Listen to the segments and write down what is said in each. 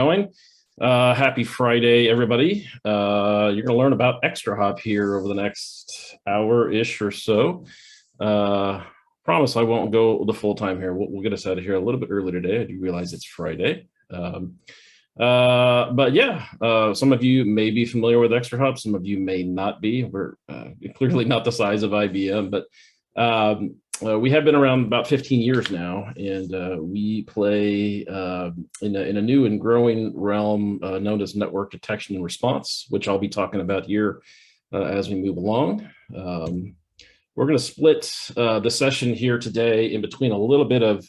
Going. Happy Friday, everybody. You're going to learn about ExtraHop here over the next hour-ish or so. Promise I won't go the full time here. We'll get us out of here a little bit early today. I do realize it's Friday. But yeah, some of you may be familiar with ExtraHop. Some of you may not be. We're clearly not the size of IBM, but we have been around about 15 years now, and we play in a new and growing realm known as network detection and response, which I'll be talking about here as we move along. We're going to split the session here today in between a little bit of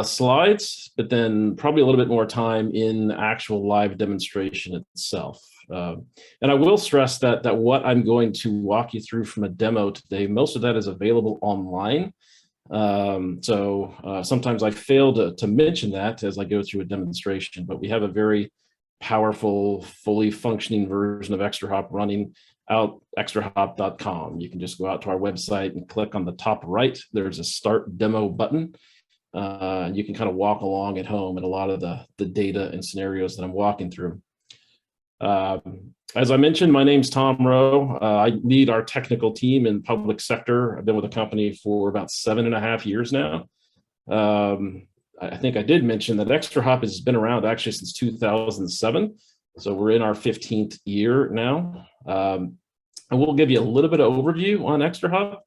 slides, but then probably a little bit more time in actual live demonstration itself. And I will stress that what I'm going to walk you through from a demo today, most of that is available online. So sometimes I fail to mention that as I go through a demonstration, but we have a very powerful, fully functioning version of ExtraHop running out extrahop.com. You can just go out to our website and click on the top right. There's a start demo button. You can kind of walk along at home and a lot of the data and scenarios that I'm walking through. As I mentioned, my name's Tom Roeh. I lead our technical team in public sector. I've been with the company for about 7.5 years now. I think I did mention that ExtraHop has been around actually since 2007. So we're in our 15th year now. And we'll give you a little bit of overview on ExtraHop,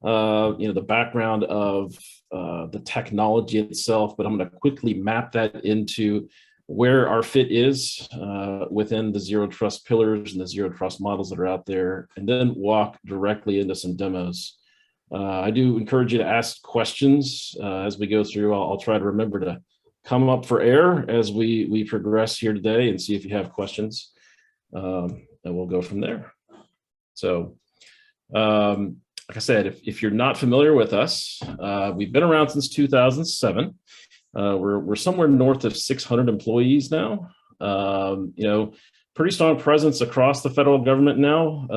the background of the technology itself, but I'm going to quickly map that into where our fit is within the zero trust pillars and the zero trust models that are out there, and then walk directly into some demos. I do encourage you to ask questions as we go through. I'll try to remember to come up for air as we progress here today and see if you have questions, and we'll go from there. So, like I said, if you're not familiar with us, we've been around since 2007. We're somewhere north of 600 employees now. Pretty strong presence across the federal government now,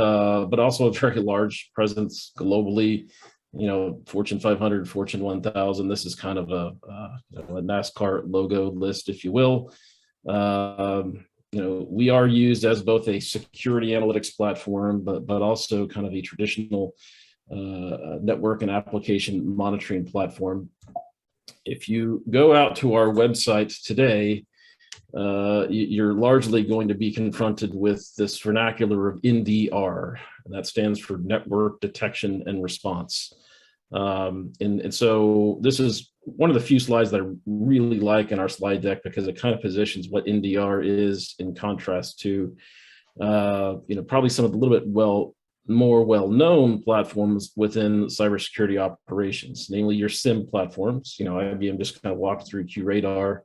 but also a very large presence globally. Fortune 500, Fortune 1000. This is kind of a NASCAR logo list, if you will. We are used as both a security analytics platform, but also kind of a traditional network and application monitoring platform. If you go out to our website today, you're largely going to be confronted with this vernacular of NDR, and that stands for Network Detection and Response. And so this is one of the few slides that I really like in our slide deck because it kind of positions what NDR is in contrast to, probably some of the little bit more well-known platforms within cybersecurity operations, namely your SIM platforms. IBM just kind of walked through QRadar,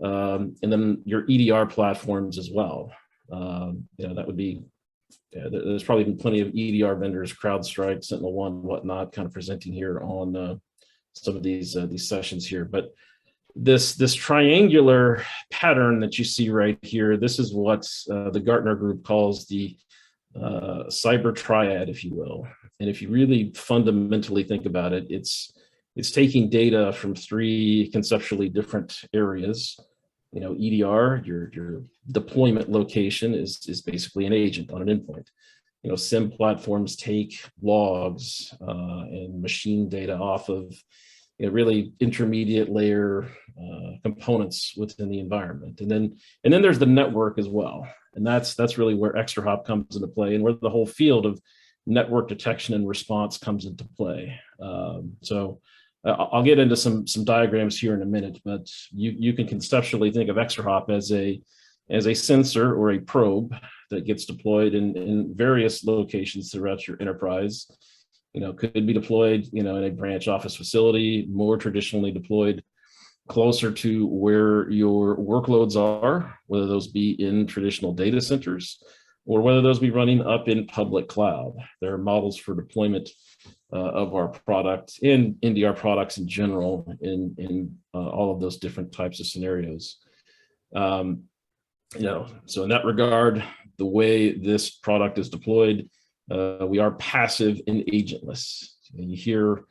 and then your EDR platforms as well. That would be, there's probably been plenty of EDR vendors, CrowdStrike, SentinelOne, whatnot, kind of presenting here on some of these sessions here. But this triangular pattern that you see right here, this is what the Gartner group calls the cyber triad, if you will. And if you really fundamentally think about it, it's taking data from three conceptually different areas. EDR, your deployment location is basically an agent on an endpoint. SIM platforms take logs and machine data off of really intermediate layer components within the environment. And then there's the network as well. And that's really where ExtraHop comes into play and where the whole field of network detection and response comes into play. So I'll get into some diagrams here in a minute, but you can conceptually think of ExtraHop as a sensor or a probe that gets deployed in various locations throughout your enterprise. Could be deployed, in a branch office facility, more traditionally deployed closer to where your workloads are, whether those be in traditional data centers or whether those be running up in public cloud. There are models for deployment of our product and NDR products in general in all of those different types of scenarios. So in that regard, the way this product is deployed, we are passive and agentless. You hear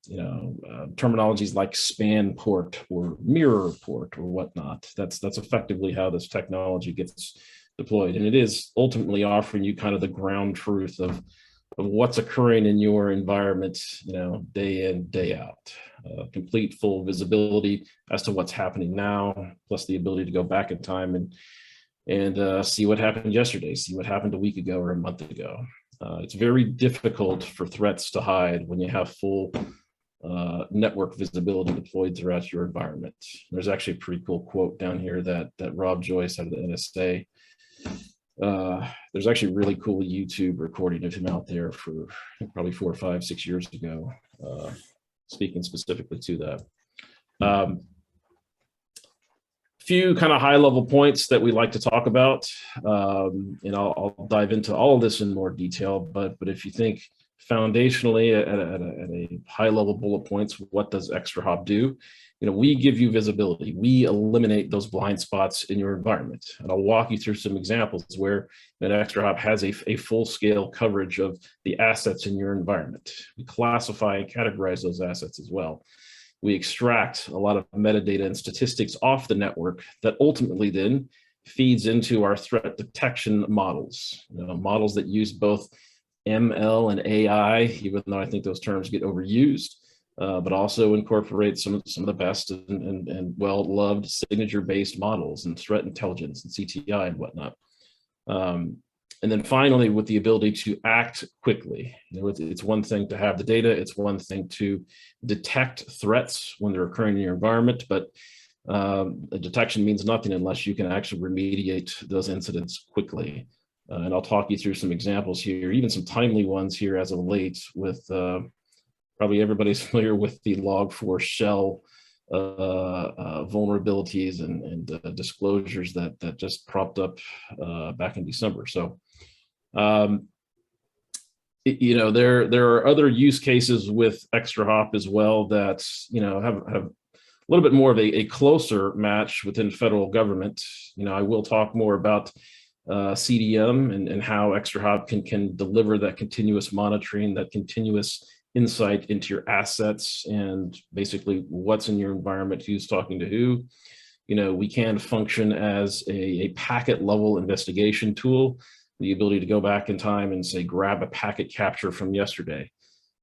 terminologies like span port or mirror port or whatnot. That's effectively how this technology gets deployed, and it is ultimately offering you kind of the ground truth of what's occurring in your environment, day in, day out. Complete full visibility as to what's happening now, plus the ability to go back in time and see what happened yesterday, see what happened a week ago or a month ago. It's very difficult for threats to hide when you have full network visibility deployed throughout your environment. There's actually a pretty cool quote down here that Rob Joyce out of the NSA. There's actually a really cool YouTube recording of him out there for probably 4 or 5, 6 years ago, speaking specifically to that. Few kind of high-level points that we like to talk about, and I'll dive into all of this in more detail. But if you think foundationally at a high-level bullet points, what does ExtraHop do? We give you visibility. We eliminate those blind spots in your environment. And I'll walk you through some examples where that ExtraHop has a full-scale coverage of the assets in your environment. We classify and categorize those assets as well. We extract a lot of metadata and statistics off the network that ultimately then feeds into our threat detection models, models that use both ML and AI, even though I think those terms get overused, but also incorporate some of the best and well-loved signature-based models and threat intelligence and CTI and whatnot. And then finally, with the ability to act quickly. It's one thing to have the data, it's one thing to detect threats when they're occurring in your environment, but a detection means nothing unless you can actually remediate those incidents quickly. And I'll talk you through some examples here, even some timely ones here as of late with probably everybody's familiar with the Log4 shell vulnerabilities and disclosures that just cropped up back in December. So, there are other use cases with ExtraHop as well that have a little bit more of a closer match within federal government. I will talk more about CDM and how ExtraHop can deliver that continuous monitoring, that continuous insight into your assets and basically what's in your environment, who's talking to who. We can function as a packet level investigation tool, the ability to go back in time and say, grab a packet capture from yesterday.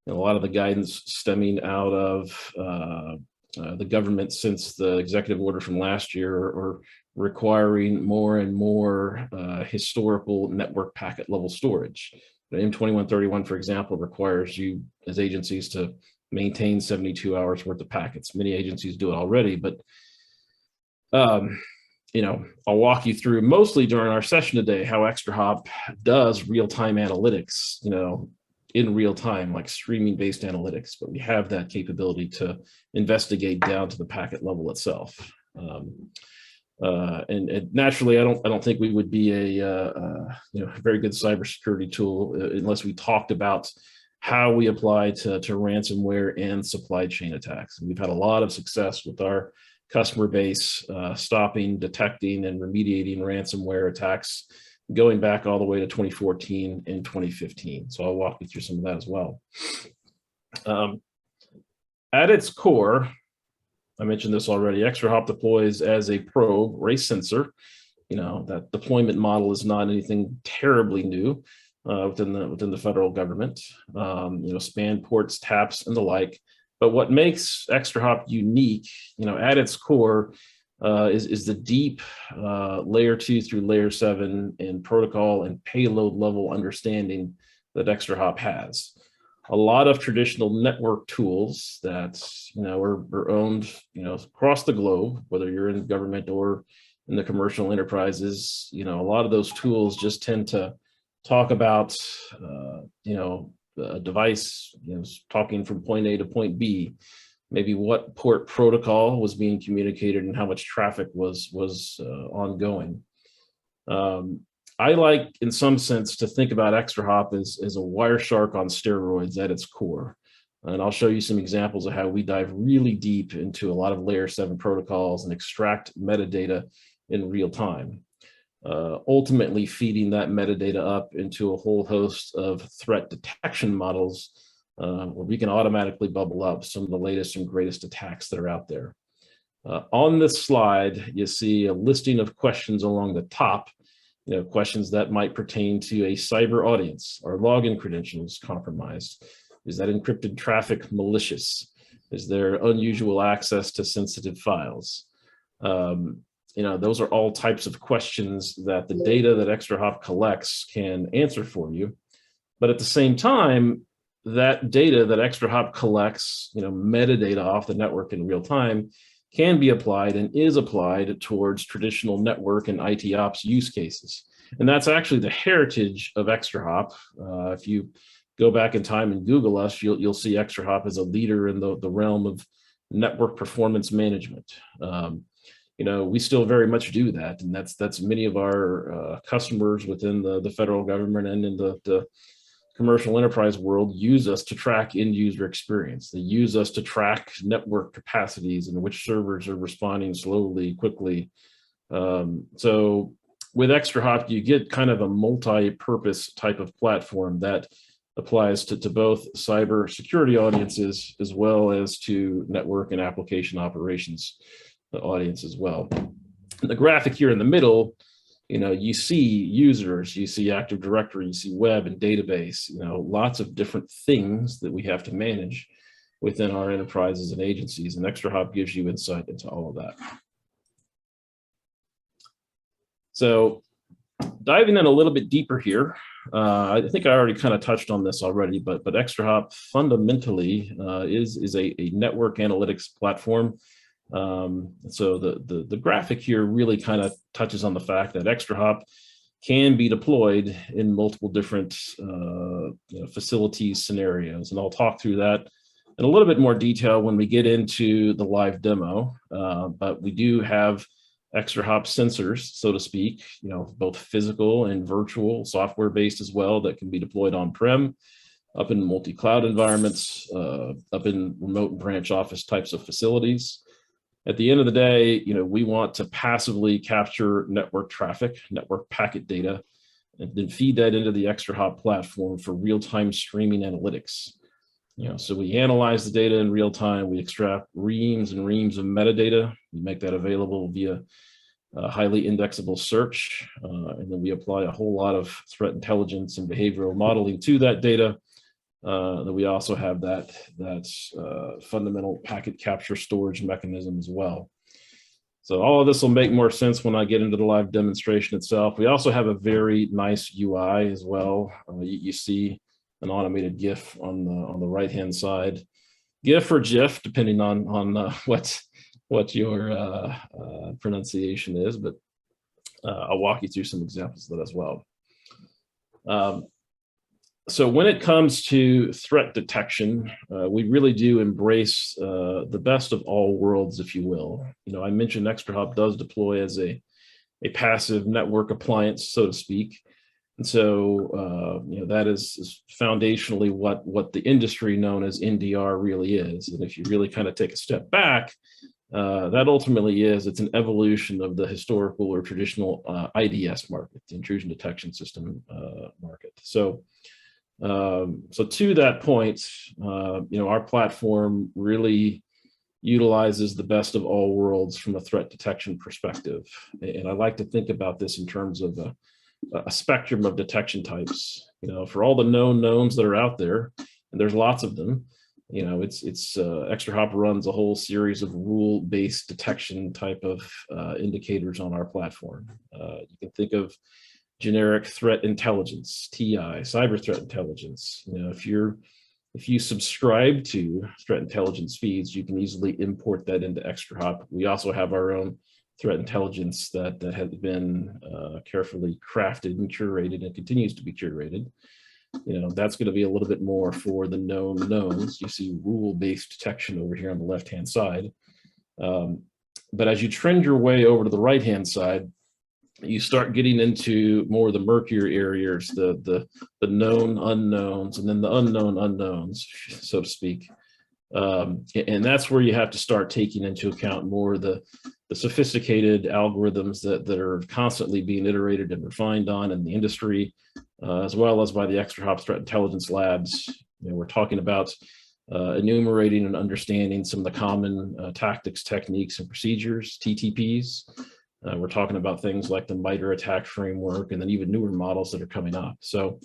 And a lot of the guidance stemming out of the government since the executive order from last year or requiring more and more historical network packet level storage. The M2131, for example, requires you as agencies to maintain 72 hours worth of packets. Many agencies do it already, but I'll walk you through mostly during our session today how ExtraHop does real-time analytics, in real time, like streaming-based analytics, but we have that capability to investigate down to the packet level itself. And naturally, I don't think we would be a very good cybersecurity tool unless we talked about how we apply to ransomware and supply chain attacks. And we've had a lot of success with our customer base stopping, detecting, and remediating ransomware attacks going back all the way to 2014 and 2015. So I'll walk you through some of that as well. At its core, I mentioned this already, ExtraHop deploys as a probe or a sensor. That deployment model is not anything terribly new within the federal government. Span ports, taps, and the like. But what makes ExtraHop unique, at its core, is the deep layer 2 through layer 7 in protocol and payload level understanding that ExtraHop has. A lot of traditional network tools that are owned across the globe, whether you're in government or in the commercial enterprises, a lot of those tools just tend to talk about a device talking from point A to point B, maybe what port protocol was being communicated and how much traffic was ongoing. I like, in some sense, to think about ExtraHop as a Wireshark on steroids at its core. And I'll show you some examples of how we dive really deep into a lot of layer 7 protocols and extract metadata in real time, ultimately feeding that metadata up into a whole host of threat detection models where we can automatically bubble up some of the latest and greatest attacks that are out there. On this slide, you see a listing of questions along the top, questions that might pertain to a cyber audience. Are login credentials compromised? Is that encrypted traffic malicious? Is there unusual access to sensitive files? Those are all types of questions that the data that ExtraHop collects can answer for you. But at the same time, that data that ExtraHop collects, metadata off the network in real time, can be applied and is applied towards traditional network and IT ops use cases. And that's actually the heritage of ExtraHop. If you go back in time and Google us, you'll see ExtraHop as a leader in the realm of network performance management. We still very much do that. And that's many of our customers within the federal government and in the commercial enterprise world use us to track end user experience. They use us to track network capacities and which servers are responding slowly, quickly. So with ExtraHop, you get kind of a multi-purpose type of platform that applies to both cyber security audiences as well as to network and application operations audience as well. The graphic here in the middle, you see users, you see Active Directory, you see web and database, lots of different things that we have to manage within our enterprises and agencies, and ExtraHop gives you insight into all of that. So diving in a little bit deeper here, I think I already kind of touched on this already, but ExtraHop fundamentally is a network analytics platform. So the graphic here really kind of touches on the fact that ExtraHop can be deployed in multiple different facilities scenarios, and I'll talk through that in a little bit more detail when we get into the live demo. But we do have ExtraHop sensors, so to speak, both physical and virtual, software-based as well, that can be deployed on-prem, up in multi-cloud environments, up in remote branch office types of facilities. At the end of the day, we want to passively capture network traffic, network packet data, and then feed that into the ExtraHop platform for real-time streaming analytics. So we analyze the data in real time, we extract reams and reams of metadata, we make that available via highly indexable search, and then we apply a whole lot of threat intelligence and behavioral modeling to that data. Then we also have that fundamental packet capture storage mechanism as well. So all of this will make more sense when I get into the live demonstration itself. We also have a very nice UI as well. You see an automated GIF on the right-hand side, GIF or GIF, depending on what your pronunciation is. But I'll walk you through some examples of that as well. So when it comes to threat detection, we really do embrace the best of all worlds, if you will. I mentioned ExtraHop does deploy as a passive network appliance, so to speak. And so, that is foundationally what the industry known as NDR really is. And if you really kind of take a step back, that ultimately it's an evolution of the historical or traditional IDS market, the intrusion detection system market. So to that point, our platform really utilizes the best of all worlds from a threat detection perspective. And I like to think about this in terms of a spectrum of detection types. For all the known knowns that are out there, and there's lots of them, ExtraHop runs a whole series of rule-based detection type of indicators on our platform. You can think of generic threat intelligence, TI, cyber threat intelligence. If you subscribe to threat intelligence feeds, you can easily import that into ExtraHop. We also have our own threat intelligence that has been carefully crafted and curated and continues to be curated. That's going to be a little bit more for the known knowns. You see rule-based detection over here on the left-hand side. But as you trend your way over to the right-hand side, you start getting into more of the murkier areas, the known unknowns, and then the unknown unknowns, so to speak. And that's where you have to start taking into account more the sophisticated algorithms that are constantly being iterated and refined on in the industry, as well as by the ExtraHop threat intelligence labs. We're talking about enumerating and understanding some of the common tactics, techniques, and procedures, TTPs. We're talking about things like the MITRE attack framework, and then even newer models that are coming up. So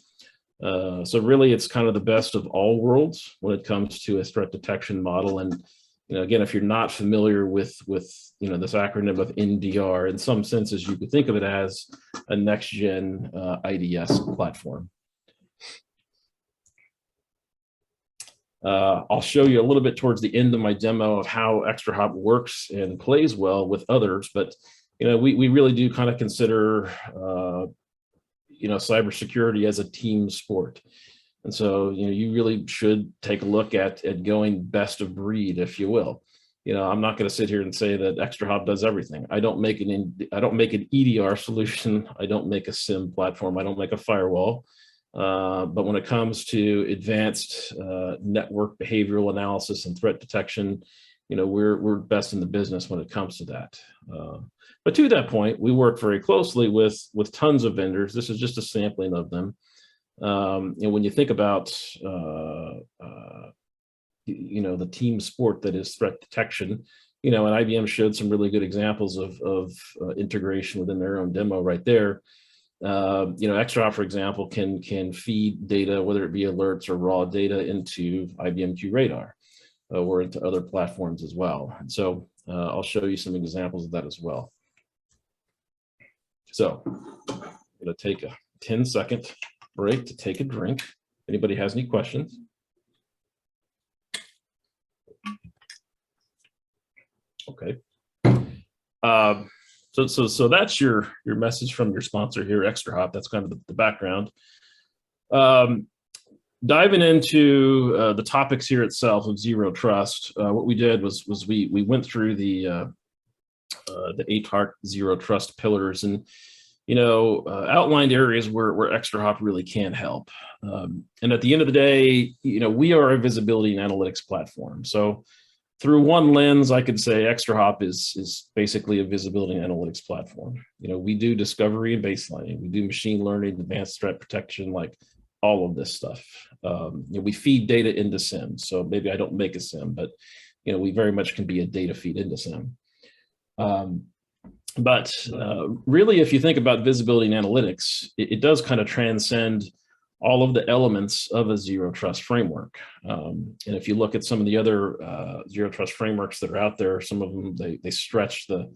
really, it's kind of the best of all worlds when it comes to a threat detection model. And again, if you're not familiar with this acronym of NDR, in some senses, you could think of it as a next-gen IDS platform. I'll show you a little bit towards the end of my demo of how ExtraHop works and plays well with others, but we really do kind of consider cybersecurity as a team sport. And so, you really should take a look at going best of breed, if you will. I'm not going to sit here and say that ExtraHop does everything. I don't make an EDR solution. I don't make a SIM platform. I don't make a firewall. But when it comes to advanced network behavioral analysis and threat detection, we're best in the business when it comes to that. But to that point, we work very closely with tons of vendors. This is just a sampling of them. And when you think about the team sport that is threat detection, and IBM showed some really good examples of integration within their own demo right there. ExtraHop, for example, can feed data, whether it be alerts or raw data, into IBM QRadar or into other platforms as well. And so I'll show you some examples of that as well. So I'm going to take a 10-second break to take a drink. Anybody has any questions? Okay. So that's your message from your sponsor here, ExtraHop. That's kind of the background. Diving into the topics here itself of zero trust, what we did was we went through the ATARC zero trust pillars and outlined areas where ExtraHop really can help. And at the end of the day, we are a visibility and analytics platform. So through one lens, I could say ExtraHop is basically a visibility and analytics platform. We do discovery and baselining, we do machine learning, advanced threat protection, like all of this stuff. We feed data into SIM. So maybe I don't make a SIM, but we very much can be a data feed into SIM. But really, if you think about visibility and analytics, it does kind of transcend all of the elements of a zero trust framework. And if you look at some of the other zero trust frameworks that are out there, some of them, they stretch the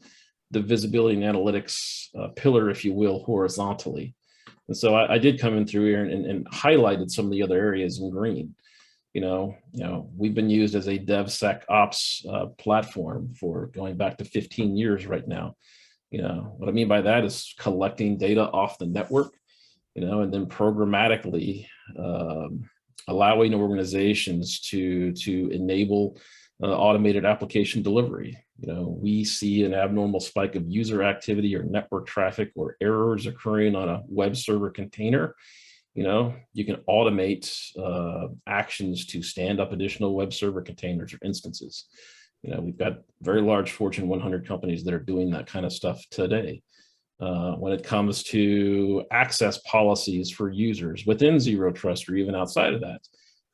visibility and analytics pillar, if you will, horizontally. And so I did come in through here and highlighted some of the other areas in green. We've been used as a Devsec Ops platform for going back to 15 years right now. What I mean by that is collecting data off the network, and then programmatically allowing organizations to enable automated application delivery. We see an abnormal spike of user activity or network traffic or errors occurring on a web server container. You can automate actions to stand up additional web server containers or instances. We've got very large Fortune 100 companies that are doing that kind of stuff today. When it comes to access policies for users within zero trust or even outside of that,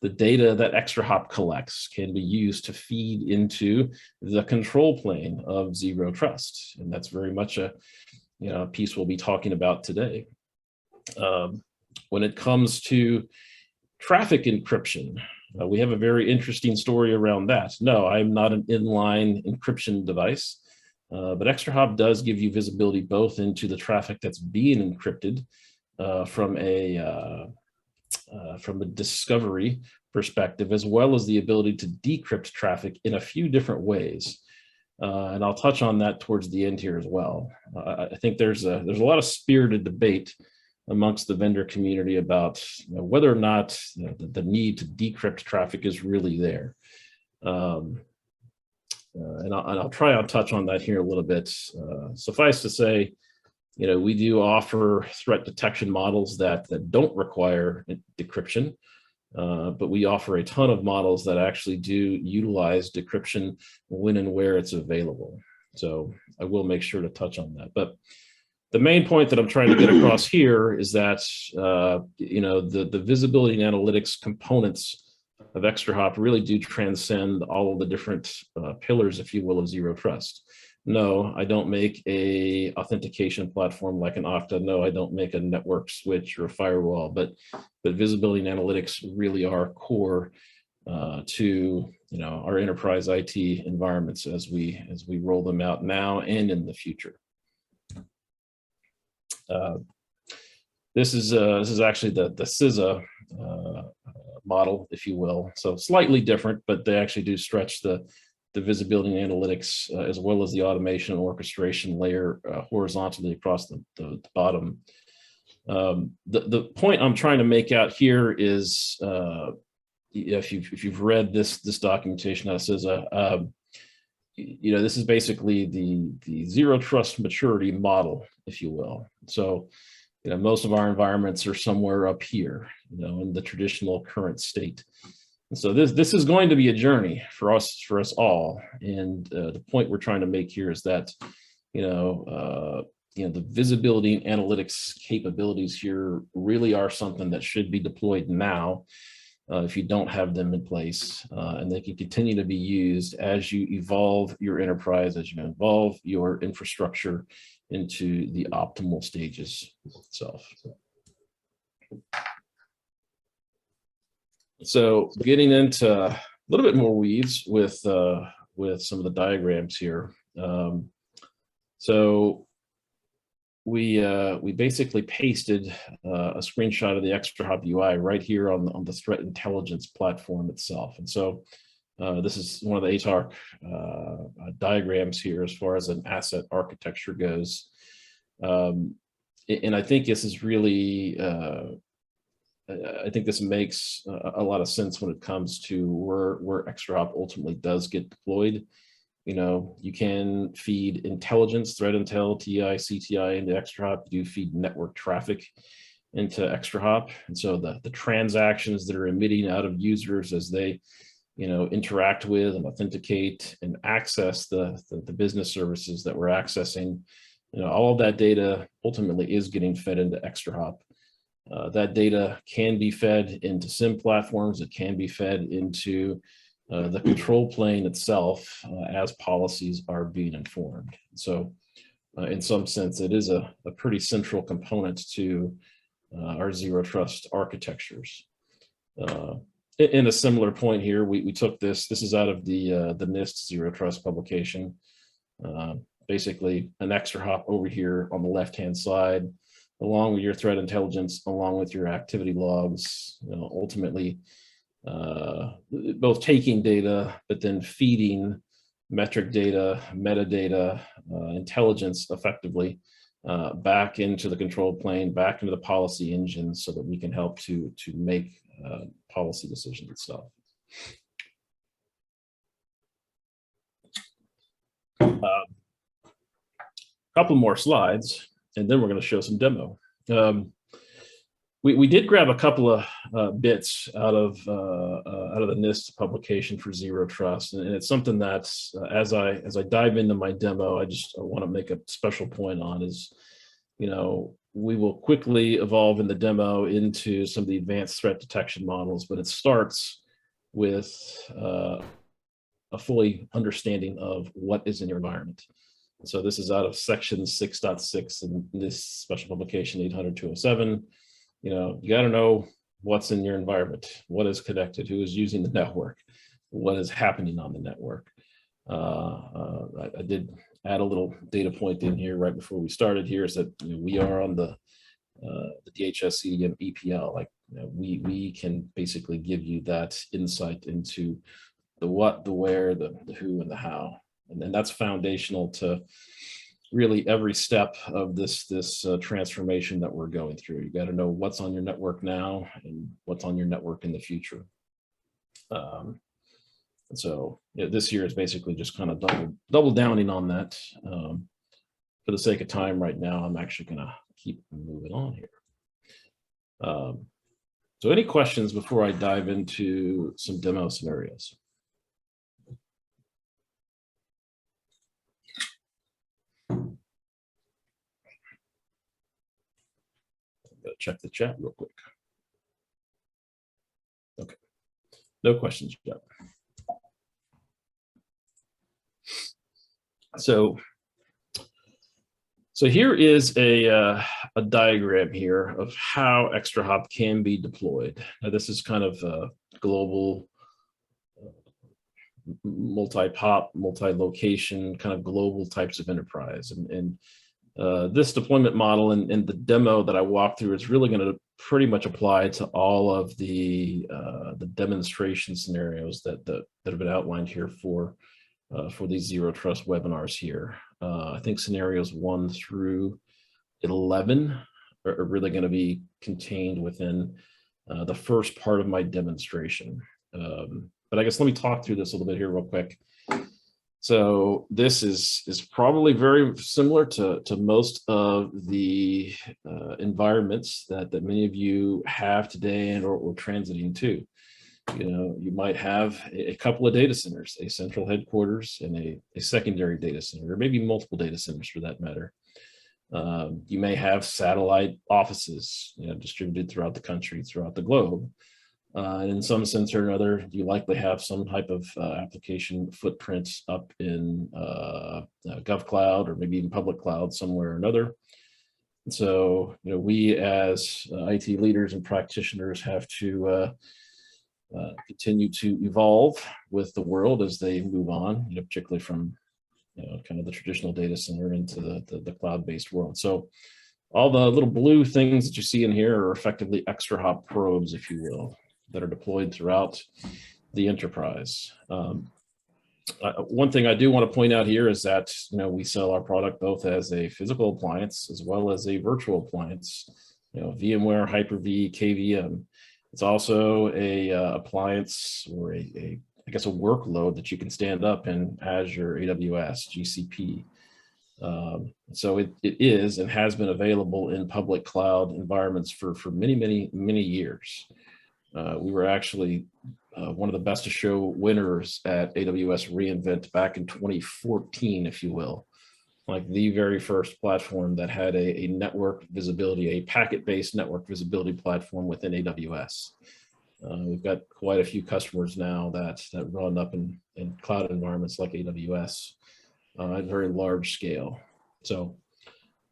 the data that ExtraHop collects can be used to feed into the control plane of zero trust. And that's very much a piece we'll be talking about today. When it comes to traffic encryption, we have a very interesting story around that. No, I'm not an inline encryption device, but ExtraHop does give you visibility both into the traffic that's being encrypted from a discovery perspective, as well as the ability to decrypt traffic in a few different ways. And I'll touch on that towards the end here as well. I think there's a lot of spirited debate amongst the vendor community about whether or not the need to decrypt traffic is really there. And I'll try and touch on that here a little bit. Suffice to say, we do offer threat detection models that don't require decryption, but we offer a ton of models that actually do utilize decryption when and where it's available. So I will make sure to touch on that. But the main point that I'm trying to get across here is that, the visibility and analytics components ExtraHop really do transcend all of the different pillars, if you will, of zero trust. No, I don't make a authentication platform like an Okta. No, I don't make a network switch or a firewall, but visibility and analytics really are core to our enterprise IT environments as we roll them out now and in the future. This is actually the CISA model, if you will. So slightly different, but they actually do stretch the visibility and analytics as well as the automation and orchestration layer horizontally across the bottom. The point I'm trying to make out here is if you've read this documentation out of CISA, this is basically the zero trust maturity model, if you will. So most of our environments are somewhere up here, in the traditional current state. And so this is going to be a journey for us all. And the point we're trying to make here is that, the visibility and analytics capabilities here really are something that should be deployed now if you don't have them in place. And they can continue to be used as you evolve your enterprise, as you evolve your infrastructure into the optimal stages itself. So getting into a little bit more weeds with some of the diagrams here. So we basically pasted a screenshot of the ExtraHop UI right here on the threat intelligence platform itself. And so this is one of the ATARC diagrams here as far as an asset architecture goes. And I think this is really, I think this makes a lot of sense when it comes to where ExtraHop ultimately does get deployed. You can feed intelligence, threat intel, TI, CTI into ExtraHop. You feed network traffic into ExtraHop. And so the transactions that are emitting out of users as they interact with and authenticate and access the business services that we're accessing, all of that data ultimately is getting fed into ExtraHop. That data can be fed into SIM platforms. It can be fed into the control plane itself as policies are being informed. So in some sense, it is a pretty central component to our zero trust architectures. In a similar point here, we took this is out of the NIST zero trust publication. Basically an ExtraHop over here on the left-hand side, along with your threat intelligence, along with your activity logs, ultimately both taking data, but then feeding metric data, metadata, intelligence effectively back into the control plane, back into the policy engine so that we can help to make policy decisions itself. Couple more slides, and then we're going to show some demo. We did grab a couple of bits out of the NIST publication for zero trust, and it's something that as I dive into my demo, I want to make a special point on is, we will quickly evolve in the demo into some of the advanced threat detection models, but it starts with a fully understanding of what is in your environment. So this is out of section 6.6 in this special publication 800-207. You got to know what's in your environment, what is connected, who is using the network, what is happening on the network. I did add a little data point in here right before we started here, is that we are on the DHS CDM EPL. Like we can basically give you that insight into the what, the where, the who, and the how. And then that's foundational to really every step of this transformation that we're going through. You got to know what's on your network now and what's on your network in the future. And so this year is basically just kind of double downing on that. For the sake of time right now, I'm actually going to keep moving on here. So any questions before I dive into some demo scenarios? Check the chat real quick. Okay, No questions yet. So here is a diagram here of how ExtraHop can be deployed. Now, this is kind of a global, multi-pop, multi-location, kind of global types of enterprise. And this deployment model and the demo that I walked through is really going to pretty much apply to all of the demonstration scenarios that have been outlined here for these Zero Trust webinars here. I think scenarios 1 through 11 are really going to be contained within the first part of my demonstration. But I guess let me talk through this a little bit here real quick. So this is probably very similar to most of the environments that many of you have today and or transiting to. You know, you might have a couple of data centers, a central headquarters and a secondary data center, or maybe multiple data centers for that matter. You may have satellite offices, you know, distributed throughout the country, throughout the globe. And in some sense or another, you likely have some type of application footprint up in GovCloud or maybe even public cloud somewhere or another. And so, you know, we as IT leaders and practitioners have to continue to evolve with the world as they move on, you know, particularly from, you know, kind of the traditional data center into the cloud-based world. So all the little blue things that you see in here are effectively ExtraHop probes, if you will, that are deployed throughout the enterprise. One thing I do want to point out here is that, you know, we sell our product both as a physical appliance as well as a virtual appliance, you know, VMware, Hyper-V, KVM. It's also a appliance or I guess a workload that you can stand up in Azure, AWS, GCP. So it is and has been available in public cloud environments for many years. We were actually one of the best of show winners at AWS reInvent back in 2014, if you will. Like the very first platform that had a network visibility, a packet-based network visibility platform within AWS. We've got quite a few customers now that run up in cloud environments like AWS at very large scale. So,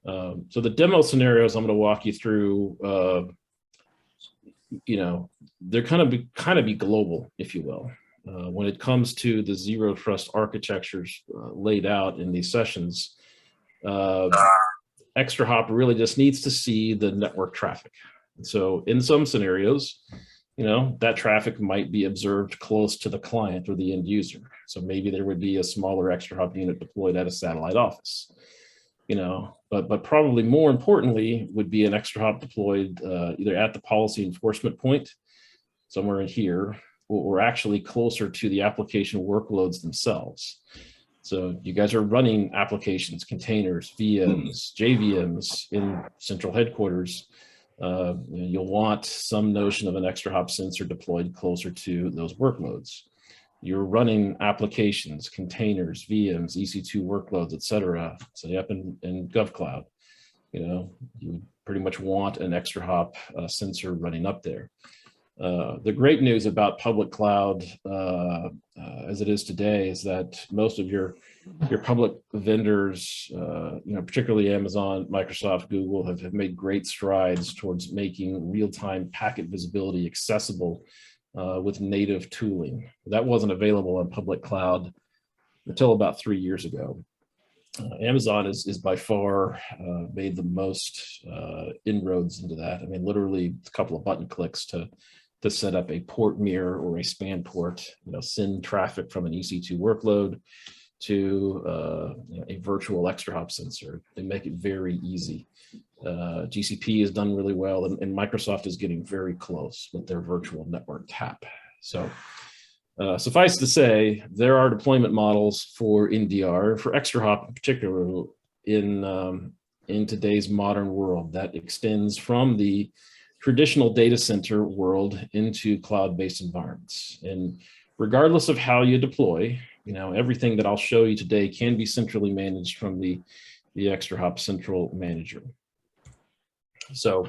so the demo scenarios I'm going to walk you through, you know, they're kind of be global, if you will. When it comes to the Zero Trust architectures laid out in these sessions, ExtraHop really just needs to see the network traffic. So in some scenarios, you know, that traffic might be observed close to the client or the end user. So maybe there would be a smaller ExtraHop unit deployed at a satellite office, you know, but probably more importantly would be an ExtraHop deployed either at the policy enforcement point, somewhere in here, or actually closer to the application workloads themselves. So you guys are running applications, containers, VMs, JVMs in central headquarters. You'll want some notion of an ExtraHop sensor deployed closer to those workloads. You're running applications, containers, VMs, EC2 workloads, et cetera, say up in GovCloud. You know, you would pretty much want an ExtraHop sensor running up there. The great news about public cloud as it is today is that most of your public vendors, you know, particularly Amazon, Microsoft, Google, have made great strides towards making real-time packet visibility accessible with native tooling. That wasn't available on public cloud until about 3 years ago. Amazon is by far made the most inroads into that. I mean, literally a couple of button clicks to set up a port mirror or a span port, you know, send traffic from an EC2 workload to you know, a virtual ExtraHop sensor. They make it very easy. GCP has done really well, and Microsoft is getting very close with their virtual network tap. So suffice to say, there are deployment models for NDR, for ExtraHop in particular, in today's modern world that extends from the traditional data center world into cloud-based environments. And regardless of how you deploy, you know, everything that I'll show you today can be centrally managed from the ExtraHop Central Manager. So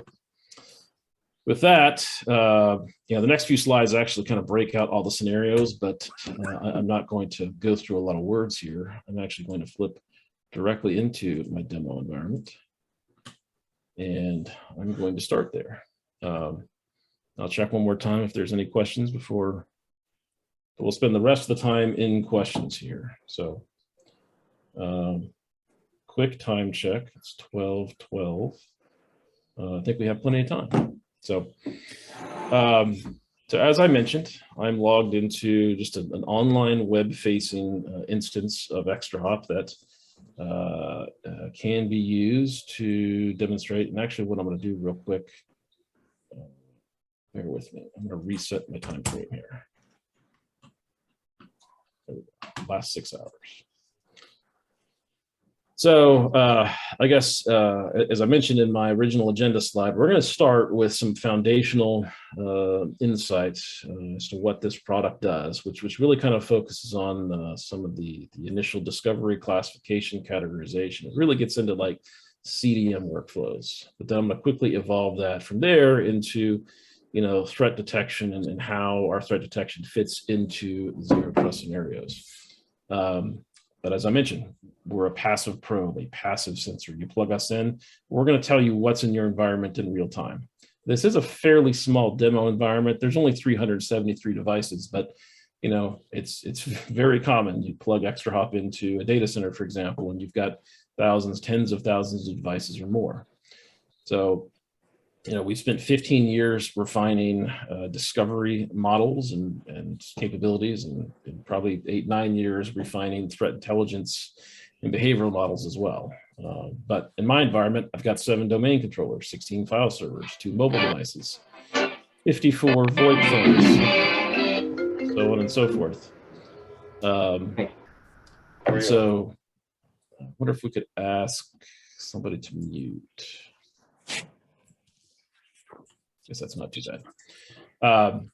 with that, the next few slides actually kind of break out all the scenarios, but I'm not going to go through a lot of words here. I'm actually going to flip directly into my demo environment, and I'm going to start there. I'll check one more time if there's any questions before. We'll spend the rest of the time in questions here. So quick time check, it's 12:12. I think we have plenty of time. So as I mentioned, I'm logged into just an online web-facing instance of ExtraHop that can be used to demonstrate. And actually, what I'm going to do real quick, bear with me. I'm going to reset my time frame here. Last 6 hours. So I guess, as I mentioned in my original agenda slide, we're going to start with some foundational insights as to what this product does, which really kind of focuses on some of the initial discovery, classification, categorization. It really gets into like CDM workflows, but then I'm going to quickly evolve that from there into, threat detection and how our threat detection fits into zero trust scenarios. But as I mentioned, we're a passive probe, a passive sensor. You plug us in, we're going to tell you what's in your environment in real time. This is a fairly small demo environment. There's only 373 devices, but it's very common. You plug ExtraHop into a data center, for example, and you've got thousands, tens of thousands of devices or more. So we spent 15 years refining discovery models and capabilities, and probably 8-9 years refining threat intelligence and behavioral models as well. But in my environment, I've got 7 domain controllers, 16 file servers, 2 mobile devices, 54 VoIP phones, so on and so forth. So I wonder if we could ask somebody to mute. Guess that's not too bad.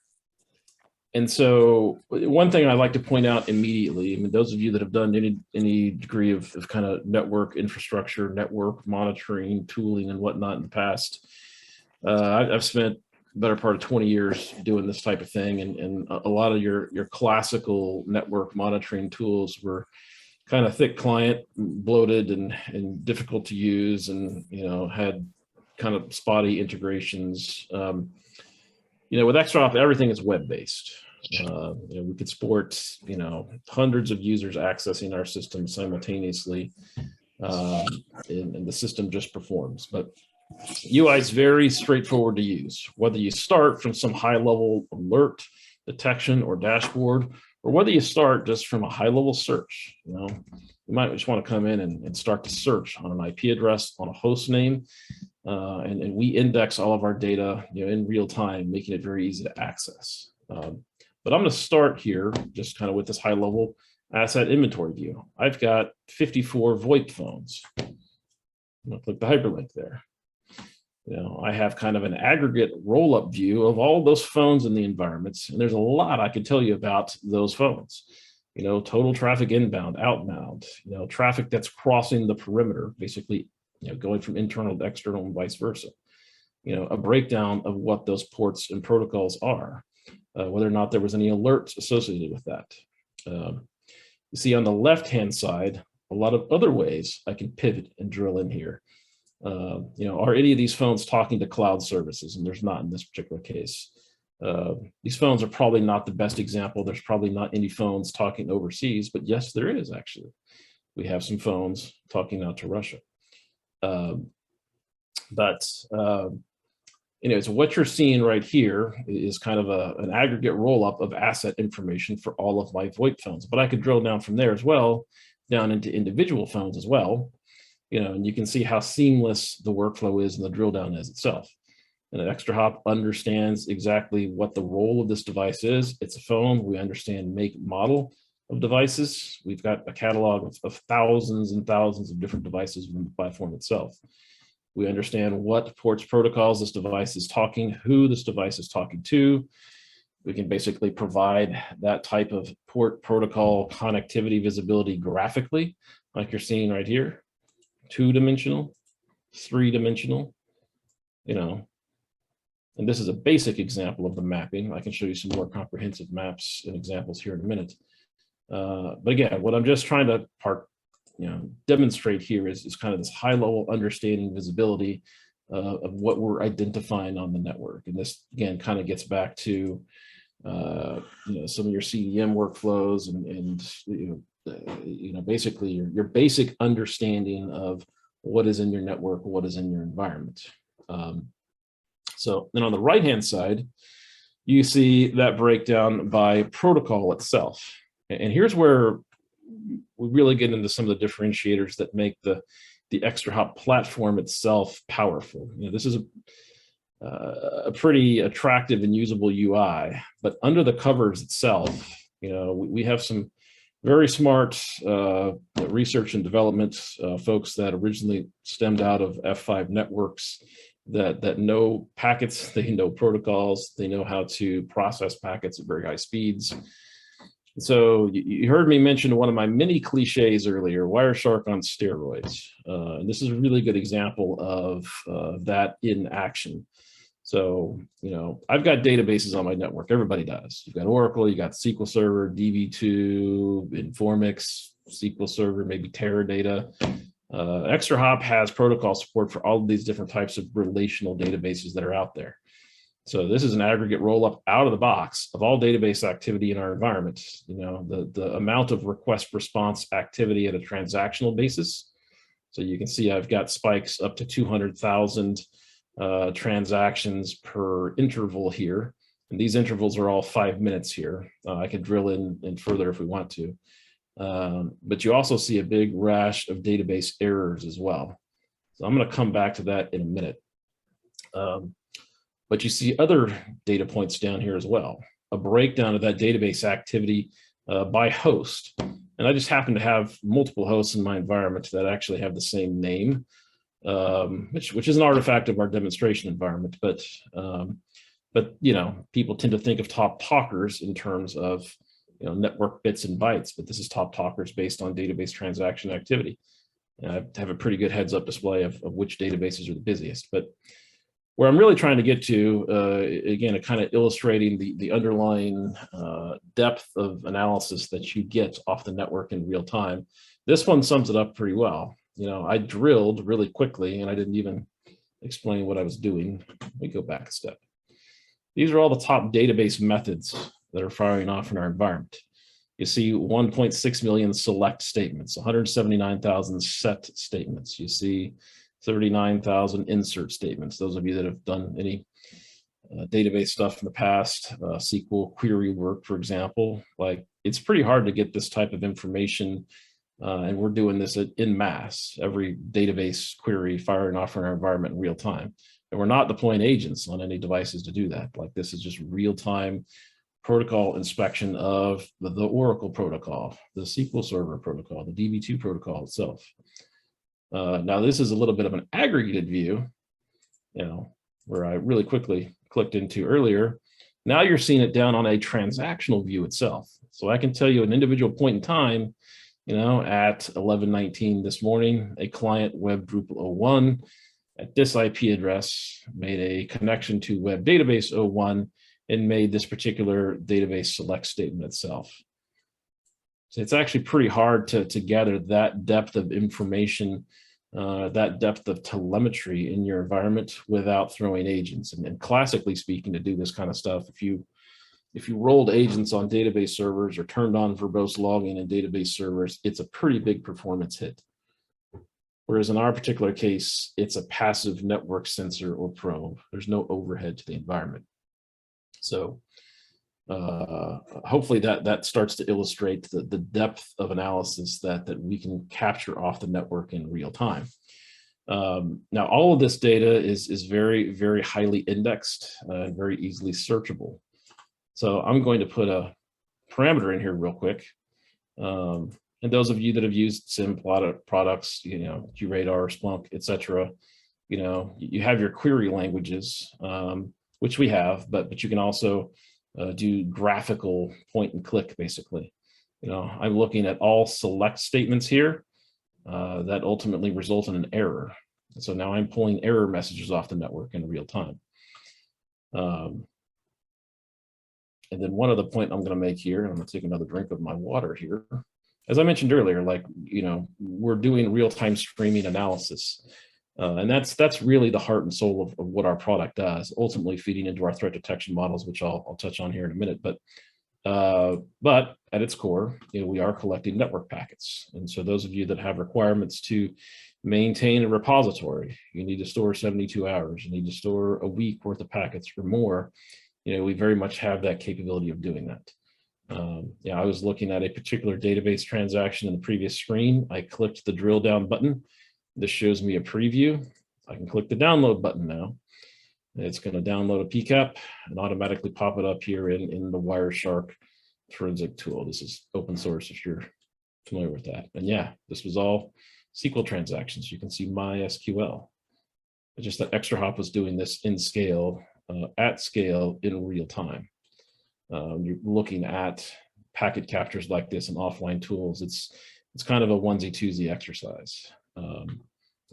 And so one thing I like to point out immediately, those of you that have done any degree of kind of network infrastructure, network monitoring, tooling and whatnot in the past, I've spent the better part of 20 years doing this type of thing. And a lot of your classical network monitoring tools were kind of thick client, bloated and difficult to use, and, had kind of spotty integrations. With ExtraHop, everything is web-based. We could support, hundreds of users accessing our system simultaneously, and the system just performs. But UI is very straightforward to use, whether you start from some high-level alert detection or dashboard, or whether you start just from a high-level search. You might just want to come in and start to search on an IP address, on a host name. And we index all of our data, in real time, making it very easy to access. But I'm going to start here just kind of with this high level asset inventory view. I've got 54 VoIP phones. I'm going to click the hyperlink there. I have kind of an aggregate roll up view of all those phones in the environments. And there's a lot I could tell you about those phones. Total traffic inbound, outbound, traffic that's crossing the perimeter, basically going from internal to external and vice versa. A breakdown of what those ports and protocols are, whether or not there was any alerts associated with that. You see on the left-hand side, a lot of other ways I can pivot and drill in here. Are any of these phones talking to cloud services? And there's not in this particular case. These phones are probably not the best example. There's probably not any phones talking overseas, but yes, there is actually. We have some phones talking out to Russia. So what you're seeing right here is kind of an aggregate roll-up of asset information for all of my VoIP phones, but I could drill down from there as well, down into individual phones as well, and you can see how seamless the workflow is and the drill down is itself. And ExtraHop understands exactly what the role of this device is. It's a phone. We understand make, model of devices. We've got a catalog of thousands and thousands of different devices within the platform itself. We understand what ports, protocols this device is talking, who this device is talking to. We can basically provide that type of port protocol connectivity visibility graphically, like you're seeing right here, 2-dimensional, 3-dimensional, And this is a basic example of the mapping. I can show you some more comprehensive maps and examples here in a minute. But again, what I'm just trying to demonstrate here is kind of this high level understanding, visibility of what we're identifying on the network. And this again kind of gets back to some of your CDM workflows and basically your basic understanding of what is in your network, what is in your environment. So then on the right hand side, you see that breakdown by protocol itself. And here's where we really get into some of the differentiators that make the ExtraHop platform itself powerful. This is a pretty attractive and usable UI, but under the covers itself, we have some very smart research and development folks that originally stemmed out of F5 networks that know packets, they know protocols, they know how to process packets at very high speeds. So you heard me mention one of my many cliches earlier, Wireshark on steroids. And this is a really good example of that in action. So, I've got databases on my network. Everybody does. You've got Oracle, you got SQL Server, DB2, Informix, SQL Server, maybe Teradata. ExtraHop has protocol support for all of these different types of relational databases that are out there. So this is an aggregate roll-up out of the box of all database activity in our environment. The amount of request response activity at a transactional basis. So you can see I've got spikes up to 200,000 transactions per interval here. And these intervals are all 5 minutes here. I could drill in further if we want to. But you also see a big rash of database errors as well. So I'm going to come back to that in a minute. But you see other data points down here as well, a breakdown of that database activity by host. And I just happen to have multiple hosts in my environment that actually have the same name, which is an artifact of our demonstration environment. But people tend to think of top talkers in terms of network bits and bytes, but this is top talkers based on database transaction activity. And I have a pretty good heads up display of which databases are the busiest. But where I'm really trying to get to, again, kind of illustrating the underlying depth of analysis that you get off the network in real time. This one sums it up pretty well. I drilled really quickly and I didn't even explain what I was doing. Let me go back a step. These are all the top database methods that are firing off in our environment. You see 1.6 million select statements, 179,000 set statements. You see 39,000 insert statements. Those of you that have done any database stuff in the past, SQL query work, for example, it's pretty hard to get this type of information. And we're doing this in mass, every database query firing off in our environment in real time. And we're not deploying agents on any devices to do that. This is just real-time protocol inspection of the Oracle protocol, the SQL Server protocol, the DB2 protocol itself. Now, this is a little bit of an aggregated view, where I really quickly clicked into earlier. Now you're seeing it down on a transactional view itself. So I can tell you an individual point in time, at 11:19 this morning, a client web Drupal 01 at this IP address made a connection to web database 01 and made this particular database select statement itself. So it's actually pretty hard to gather that depth of information, that depth of telemetry in your environment without throwing agents. And classically speaking, to do this kind of stuff, if you rolled agents on database servers or turned on verbose logging in database servers, it's a pretty big performance hit. Whereas in our particular case, it's a passive network sensor or probe. There's no overhead to the environment. So hopefully that starts to illustrate the depth of analysis that we can capture off the network in real time. Now, all of this data is very, very highly indexed and very easily searchable. So I'm going to put a parameter in here real quick. And those of you that have used SIM products, QRadar, Splunk, etc., you have your query languages, which we have, but you can also do graphical point and click, basically. I'm looking at all select statements here that ultimately result in an error. So now I'm pulling error messages off the network in real time. And then one other point I'm going to make here, I'm going to take another drink of my water here. As I mentioned earlier, like, we're doing real-time streaming analysis. And that's really the heart and soul of what our product does, ultimately feeding into our threat detection models, which I'll touch on here in a minute. But at its core, we are collecting network packets. And so those of you that have requirements to maintain a repository, you need to store 72 hours, you need to store a week worth of packets or more, we very much have that capability of doing that. I was looking at a particular database transaction in the previous screen. I clicked the drill down button. This shows me a preview. I can click the download button now. It's going to download a PCAP and automatically pop it up here in the Wireshark forensic tool. This is open source if you're familiar with that. And yeah, this was all SQL transactions. You can see MySQL. It's just that ExtraHop was doing this in scale, at scale in real time. You're looking at packet captures like this and offline tools. It's kind of a onesie twosie exercise.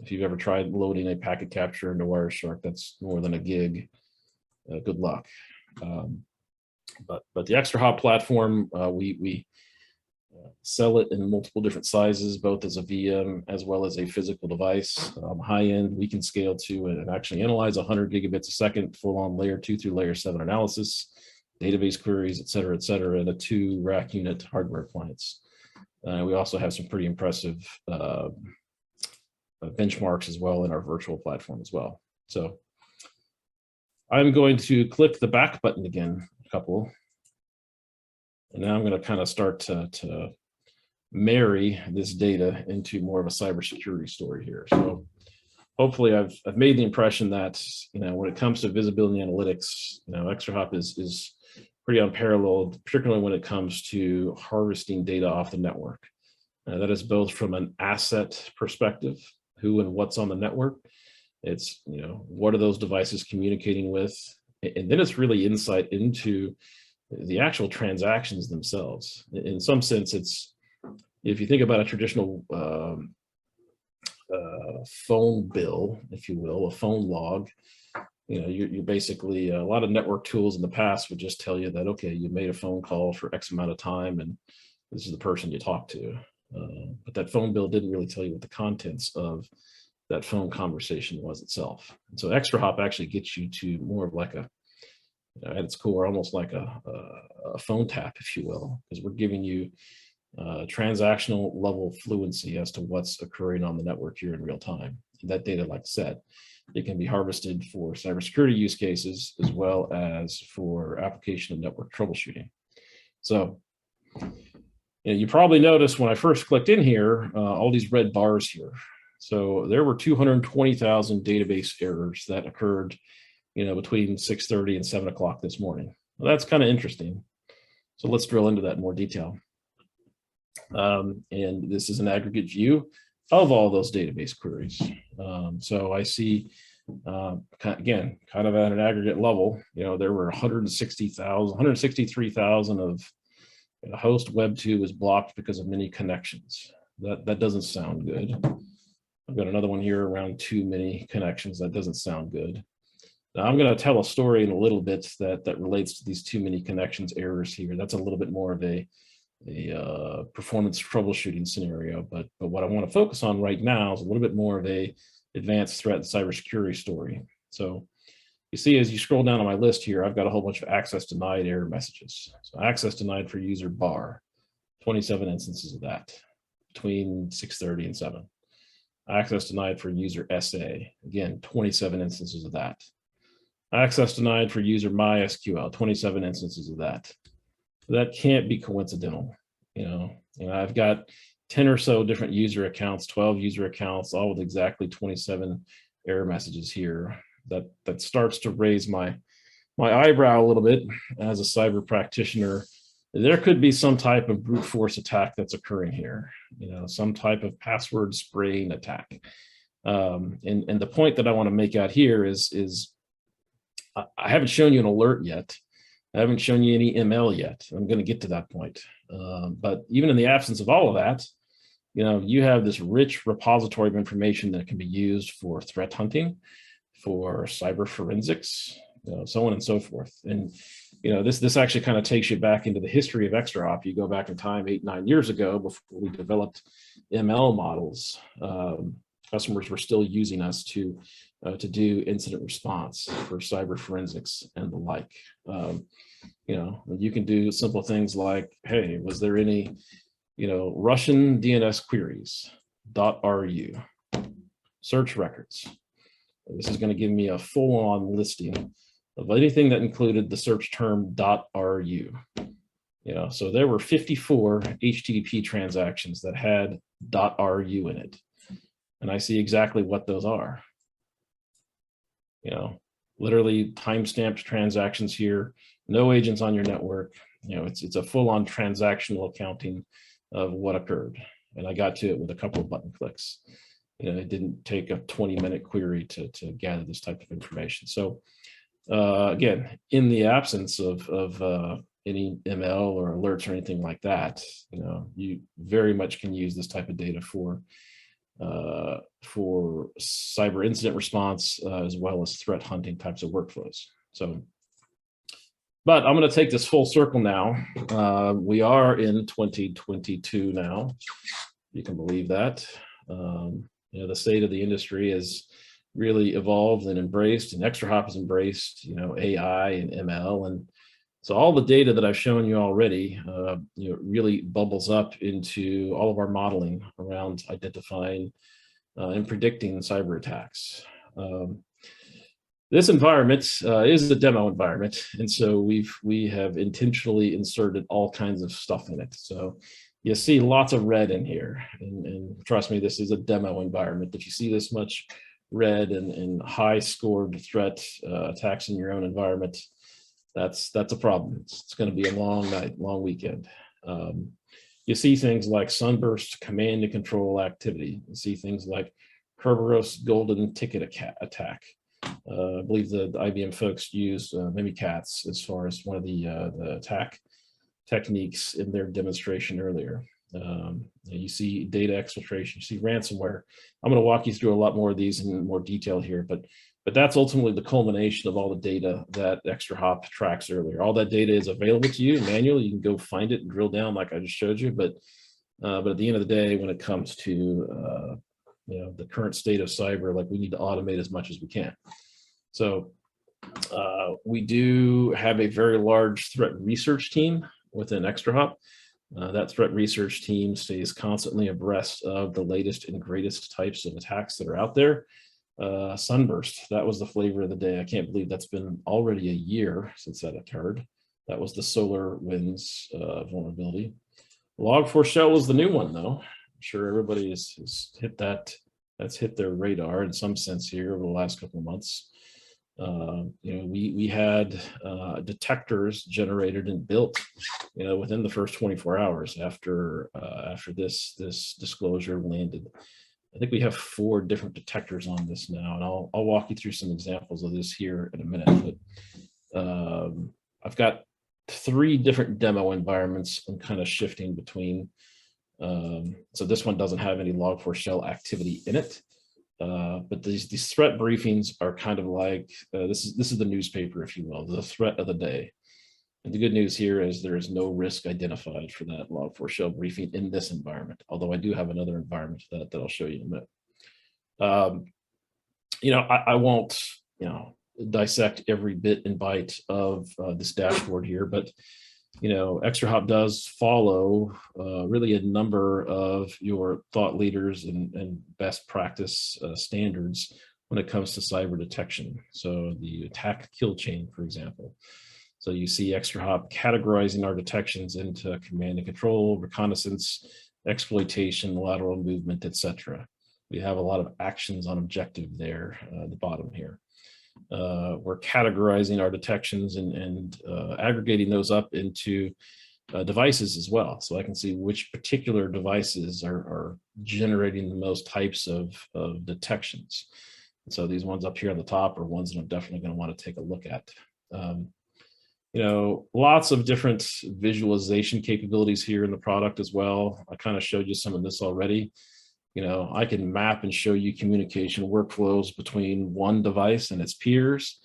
If you've ever tried loading a packet capture into Wireshark, that's more than a gig. Good luck. But the ExtraHop platform, we sell it in multiple different sizes, both as a VM as well as a physical device. High end, we can scale to and actually analyze 100 gigabits a second, full on layer 2 through layer 7 analysis, database queries, et cetera, and a 2 rack unit hardware appliance. We also have some pretty impressive benchmarks as well in our virtual platform as well. So I'm going to click the back button again, a couple. And now I'm going to kind of start to marry this data into more of a cybersecurity story here. So hopefully I've made the impression that, when it comes to visibility analytics, ExtraHop is pretty unparalleled, particularly when it comes to harvesting data off the network. That is both from an asset perspective, who and what's on the network. It's, what are those devices communicating with? And then it's really insight into the actual transactions themselves. In some sense, it's, if you think about a traditional phone bill, if you will, a phone log, you're basically, a lot of network tools in the past would just tell you that, okay, you made a phone call for X amount of time and this is the person you talked to. But that phone bill didn't really tell you what the contents of that phone conversation was itself. And so ExtraHop actually gets you to more of like a, at its core, almost like a phone tap, if you will, because we're giving you transactional level fluency as to what's occurring on the network here in real time. And that data, like I said, it can be harvested for cybersecurity use cases as well as for application and network troubleshooting. So you probably noticed when I first clicked in here, all these red bars here. So there were 220,000 database errors that occurred, between 6:30 and 7 o'clock this morning. Well, that's kind of interesting. So let's drill into that in more detail. And this is an aggregate view of all those database queries. So I see, again, kind of at an aggregate level, there were 163,000 of host web 2 was blocked because of many connections. That doesn't sound good. I've got another one here around too many connections. That doesn't sound good. Now I'm going to tell a story in a little bit that relates to these too many connections errors here. That's a little bit more of a performance troubleshooting scenario, but what I want to focus on right now is a little bit more of a advanced threat and cybersecurity story. So you see, as you scroll down on my list here, I've got a whole bunch of access denied error messages. So access denied for user bar, 27 instances of that between 6:30 and 7. Access denied for user SA, again, 27 instances of that. Access denied for user MySQL, 27 instances of that. That can't be coincidental. I've got 10 or so different user accounts, 12 user accounts, all with exactly 27 error messages here. That starts to raise my eyebrow a little bit as a cyber practitioner. There could be some type of brute force attack that's occurring here, some type of password spraying attack. And the point that I want to make out here is I haven't shown you an alert yet. I haven't shown you any ML yet. I'm going to get to that point. But even in the absence of all of that, you have this rich repository of information that can be used for threat hunting, for cyber forensics, so on and so forth. And this actually kind of takes you back into the history of ExtraHop. You go back in time 8-9 years ago, before we developed ML models. Customers were still using us to do incident response for cyber forensics and the like. You can do simple things like, hey, was there any Russian DNS queries, .ru, search records. This is going to give me a full-on listing of anything that included the search term .ru. So there were 54 HTTP transactions that had .ru in it. And I see exactly what those are. Literally time-stamped transactions here, no agents on your network. It's a full-on transactional accounting of what occurred. And I got to it with a couple of button clicks. It didn't take a 20-minute query to gather this type of information. So again, in the absence of any ML or alerts or anything like that, you very much can use this type of data for cyber incident response, as well as threat hunting types of workflows. So, but I'm going to take this full circle now. We are in 2022 now. You can believe that. The state of the industry has really evolved and embraced, and ExtraHop has embraced, AI and ML. And so all the data that I've shown you already, really bubbles up into all of our modeling around identifying and predicting cyber attacks. This environment is a demo environment, and so we have intentionally inserted all kinds of stuff in it. So you see lots of red in here, and trust me, this is a demo environment. If you see this much red and high scored threat attacks in your own environment, that's a problem. It's going to be a long night, long weekend. You see things like sunburst command and control activity. You see things like Kerberos golden ticket attack. I believe the IBM folks used Mimikatz as far as one of the attack techniques in their demonstration earlier. You see data exfiltration, you see ransomware. I'm going to walk you through a lot more of these in more detail here, but that's ultimately the culmination of all the data that ExtraHop tracks earlier. All that data is available to you manually. You can go find it and drill down like I just showed you, but at the end of the day, when it comes to the current state of cyber, like, we need to automate as much as we can. So we do have a very large threat research team within ExtraHop. That threat research team stays constantly abreast of the latest and greatest types of attacks that are out there. Sunburst, that was the flavor of the day. I can't believe that's been already a year since that occurred. That was the SolarWinds vulnerability. Log4Shell was the new one, though. I'm sure everybody has hit that. That's hit their radar in some sense here over the last couple of months. We had detectors generated and built, within the first 24 hours after this disclosure landed. I think we have 4 different detectors on this now, and I'll walk you through some examples of this here in a minute. But I've got 3 different demo environments I'm kind of shifting between. So this one doesn't have any Log4Shell activity in it. But these threat briefings are kind of like, this is the newspaper, if you will, the threat of the day. And the good news here is there is no risk identified for that Log4Shell briefing in this environment, although I do have another environment that I'll show you in a minute. I won't, dissect every bit and byte of this dashboard here, but ExtraHop does follow really a number of your thought leaders and best practice standards when it comes to cyber detection. So the attack kill chain, for example. So you see ExtraHop categorizing our detections into command and control, reconnaissance, exploitation, lateral movement, etc. We have a lot of actions on objective there at the bottom here. We're categorizing our detections and aggregating those up into devices as well. So I can see which particular devices are generating the most types of detections. And so these ones up here on the top are ones that I'm definitely going to want to take a look at. Lots of different visualization capabilities here in the product as well. I kind of showed you some of this already. I can map and show you communication workflows between one device and its peers.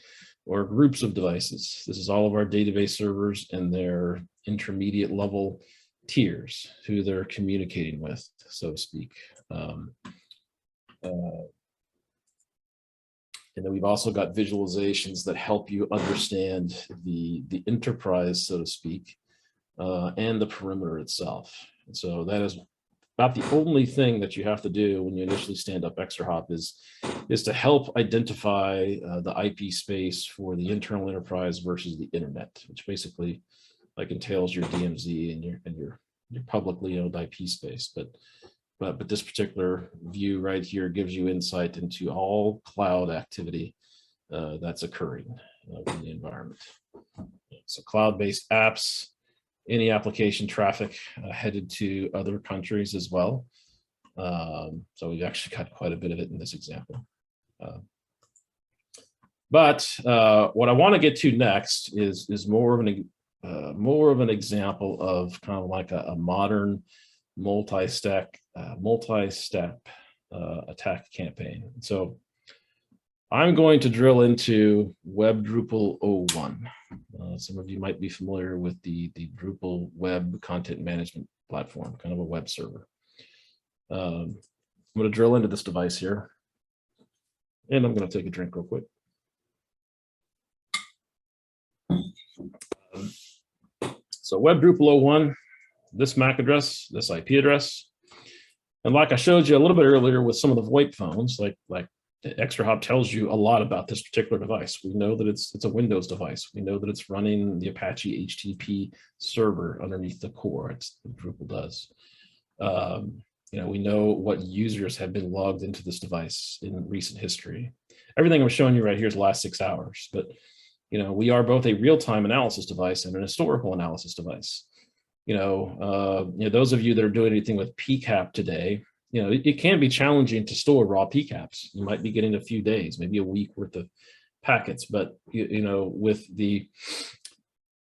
or groups of devices. This is all of our database servers and their intermediate level tiers, who they're communicating with, so to speak. And then we've also got visualizations that help you understand the enterprise, so to speak, and the perimeter itself. And so that is about the only thing that you have to do when you initially stand up ExtraHop is to help identify the IP space for the internal enterprise versus the internet, which basically like entails your DMZ and your publicly owned IP space. But this particular view right here gives you insight into all cloud activity that's occurring in the environment. So cloud-based apps, any application traffic headed to other countries as well. So we've actually got quite a bit of it in this example. But what I want to get to next is more of an example of kind of like a modern multi-step attack campaign. So I'm going to drill into Web Drupal 01. Some of you might be familiar with the Drupal web content management platform, kind of a web server. I'm going to drill into this device here, and I'm going to take a drink real quick. So Web Drupal 01, this MAC address, this IP address, and like I showed you a little bit earlier with some of the VoIP phones, like ExtraHop tells you a lot about this particular device. We know that it's a Windows device. We know that it's running the Apache HTTP server underneath the core. It's what Drupal does. We know what users have been logged into this device in recent history. Everything I'm showing you right here is the last 6 hours, but we are both a real-time analysis device and an historical analysis device. Those of you that are doing anything with PCAP today, it can be challenging to store raw PCAPs. You might be getting a few days, maybe a week worth of packets, but with the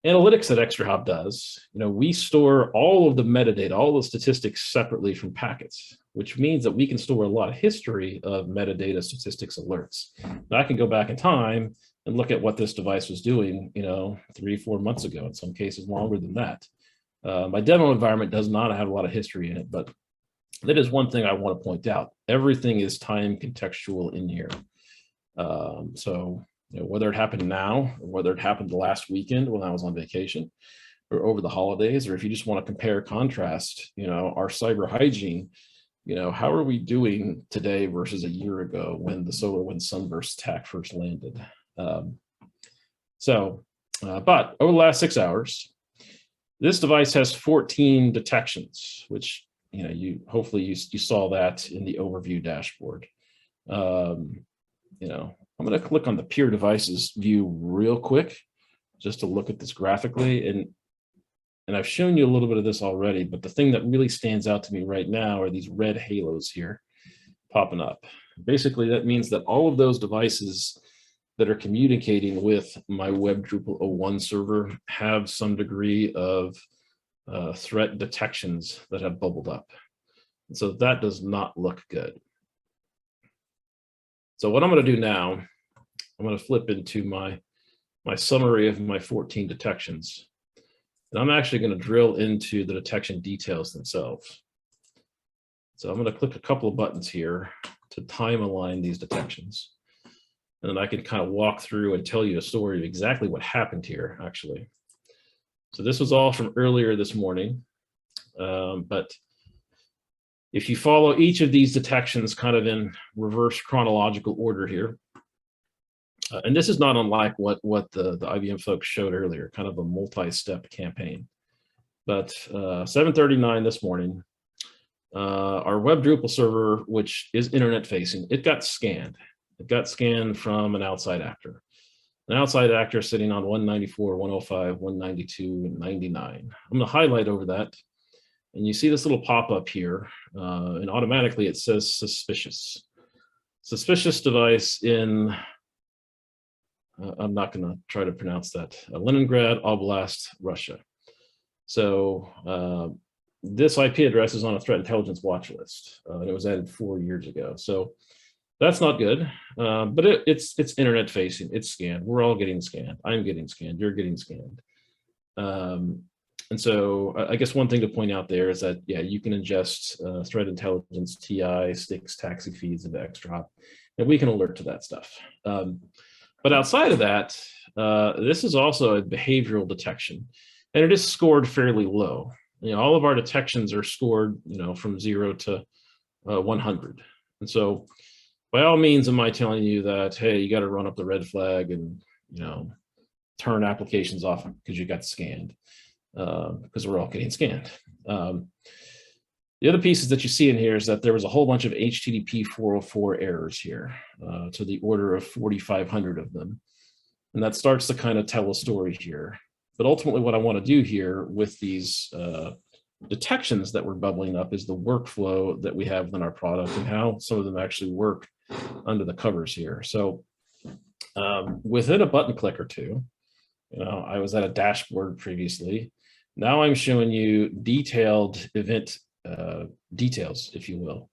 analytics that ExtraHop does, we store all of the metadata, all the statistics separately from packets, which means that we can store a lot of history of metadata statistics alerts. Now I can go back in time and look at what this device was doing, 3-4 months ago, in some cases longer than that. My demo environment does not have a lot of history in it, but that is one thing I want to point out. Everything is time contextual in here. So whether it happened now, or whether it happened the last weekend when I was on vacation, or over the holidays, or if you just want to compare contrast, our cyber hygiene, how are we doing today versus a year ago when the SolarWinds Sunburst attack first landed? But over the last 6 hours, this device has 14 detections, which hopefully you saw that in the overview dashboard. I'm going to click on the peer devices view real quick, just to look at this graphically. And I've shown you a little bit of this already, but the thing that really stands out to me right now are these red halos here popping up. Basically, that means that all of those devices that are communicating with my Web Drupal 01 server have some degree of threat detections that have bubbled up. And so that does not look good. So what I'm going to do now, I'm going to flip into my summary of my 14 detections. And I'm actually going to drill into the detection details themselves. So I'm going to click a couple of buttons here to time align these detections. And then I can kind of walk through and tell you a story of exactly what happened here, actually. So this was all from earlier this morning. But if you follow each of these detections kind of in reverse chronological order here, and this is not unlike what the IBM folks showed earlier, kind of a multi-step campaign. But 7:39 this morning, our Web Drupal server, which is internet facing, it got scanned. It got scanned from an outside actor. An outside actor sitting on 194, 105, 192, and 99. I'm going to highlight over that. And you see this little pop-up here, and automatically it says suspicious. Suspicious device in, I'm not going to try to pronounce that, Leningrad Oblast, Russia. So this IP address is on a threat intelligence watch list, and it was added 4 years ago. So That's not good, but it's internet facing. It's scanned. We're all getting scanned. I'm getting scanned. You're getting scanned. And so I guess one thing to point out there is that, yeah, you can ingest threat intelligence, TI, sticks, taxi feeds into ExtraHop, and we can alert to that stuff. But outside of that, this is also a behavioral detection, and it is scored fairly low. You know, all of our detections are scored, you know, from 0 to 100. And so by all means, am I telling you that, hey, you got to run up the red flag and, you know, turn applications off because you got scanned, because we're all getting scanned. The other pieces that you see in here is that there was a whole bunch of HTTP 404 errors here, to the order of 4,500 of them. And that starts to kind of tell a story here. But ultimately what I want to do here with these detections that we're bubbling up is the workflow that we have within our product and how some of them actually work under the covers here. So within a button click or two, you know, I was at a dashboard previously. Now I'm showing you detailed event details, if you will.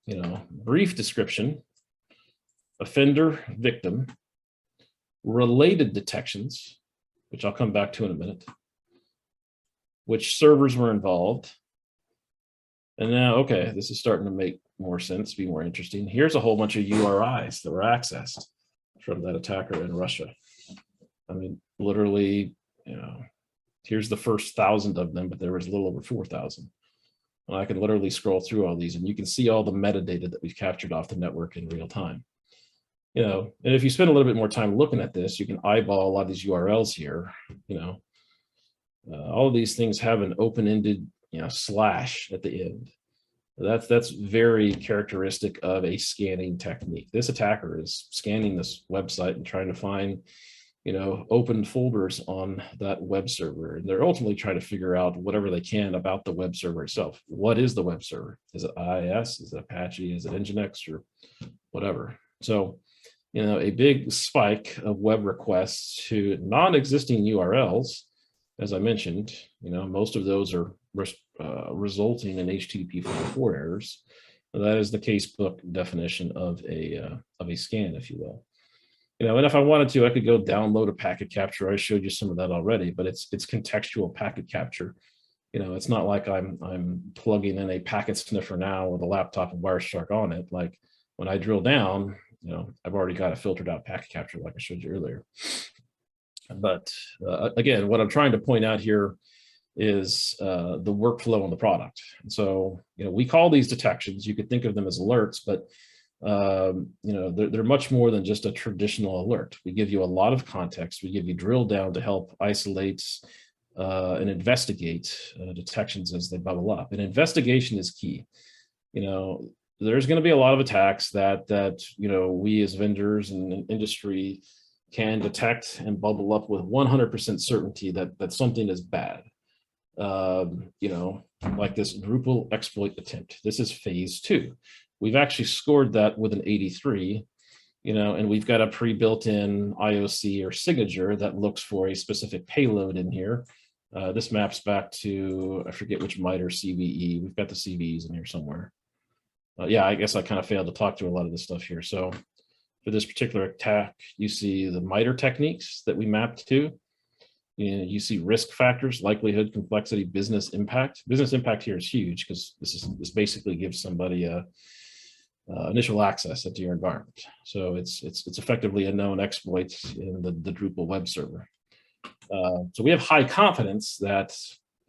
You know, brief description, offender, victim, related detections, which I'll come back to in a minute, which servers were involved. And now, okay, this is starting to make more sense, be more interesting. Here's a whole bunch of URIs that were accessed from that attacker in Russia. I mean, literally, you know, here's the first 1,000 of them, but there was a little over 4,000. And I can literally scroll through all these and you can see all the metadata that we've captured off the network in real time. You know, and if you spend a little bit more time looking at this, you can eyeball a lot of these URLs here. You know, all of these things have an open-ended, you know, slash at the end. That's very characteristic of a scanning technique. This attacker is scanning this website and trying to find, you know, open folders on that web server. And they're ultimately trying to figure out whatever they can about the web server itself. What is the web server? Is it IIS? Is it Apache? Is it Nginx or whatever? So, you know, a big spike of web requests to non-existing URLs, as I mentioned, you know, most of those are resulting in HTTP 404 errors. That is the casebook definition of a scan, if you will. You know, and if I wanted to, I could go download a packet capture. I showed you some of that already, but it's contextual packet capture. You know, it's not like I'm plugging in a packet sniffer now with a laptop and Wireshark on it. Like when I drill down, you know, I've already got a filtered out packet capture like I showed you earlier. But again, what I'm trying to point out here is the workflow on the product. And so, you know, we call these detections. You could think of them as alerts, but you know, they're much more than just a traditional alert. We give you a lot of context. We give you drill down to help isolate and investigate detections as they bubble up. And investigation is key. You know, there's going to be a lot of attacks that you know, we as vendors and industry can detect and bubble up with 100% certainty that something is bad. You know, like this Drupal exploit attempt. This is phase 2. We've actually scored that with an 83, you know, and we've got a pre-built-in IOC or signature that looks for a specific payload in here. This maps back to, I forget which MITRE CVE. We've got the CVEs in here somewhere. Yeah, I guess I kind of failed to talk through a lot of this stuff here. So for this particular attack, you see the MITRE techniques that we mapped to. You see risk factors, likelihood, complexity, business impact. Business impact here is huge because this basically gives somebody initial access into your environment. So it's effectively a known exploit in the Drupal web server. So we have high confidence that,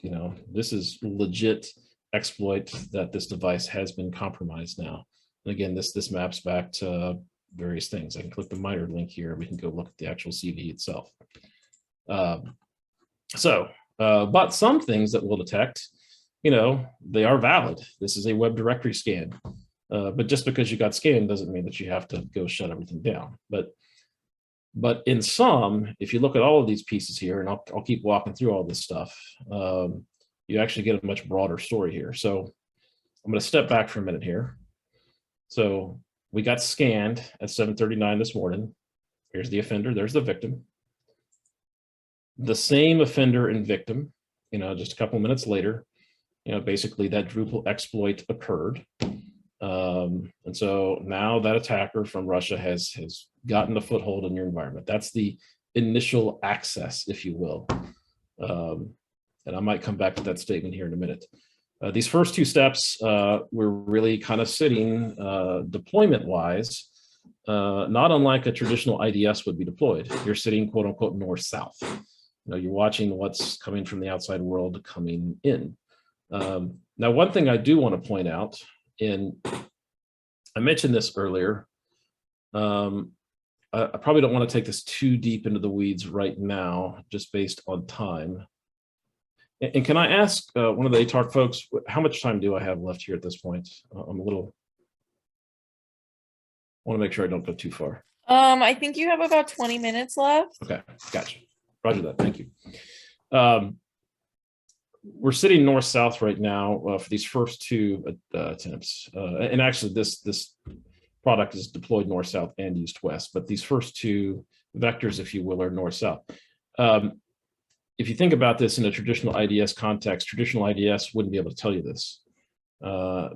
you know, this is legit exploit, that this device has been compromised now. And again, this maps back to various things. I can click the MITRE link here. We can go look at the actual CV itself. But some things that we'll detect, you know, they are valid. This is a web directory scan. But just because you got scanned doesn't mean that you have to go shut everything down. But in some, if you look at all of these pieces here, and I'll keep walking through all this stuff, you actually get a much broader story here. So I'm going to step back for a minute here. So we got scanned at 7:39 this morning. Here's the offender. There's the victim. The same offender and victim, you know, just a couple minutes later, you know, basically that Drupal exploit occurred. And so now that attacker from Russia has gotten a foothold in your environment. That's the initial access, if you will. And I might come back to that statement here in a minute. These first two steps, we're really kind of sitting deployment-wise, not unlike a traditional IDS would be deployed. You're sitting, quote unquote, north-south. You're watching what's coming from the outside world coming in. Now, one thing I do want to point out, and I mentioned this earlier, I probably don't want to take this too deep into the weeds right now, just based on time. And can I ask one of the ATARC folks, how much time do I have left here at this point? I'm a little, want to make sure I don't go too far. I think you have about 20 minutes left. Okay, gotcha. Roger that, thank you. We're sitting north-south right now for these first two attempts. And actually this product is deployed north-south and east-west, but these first two vectors, if you will, are north-south. If you think about this in a traditional IDS context, traditional IDS wouldn't be able to tell you this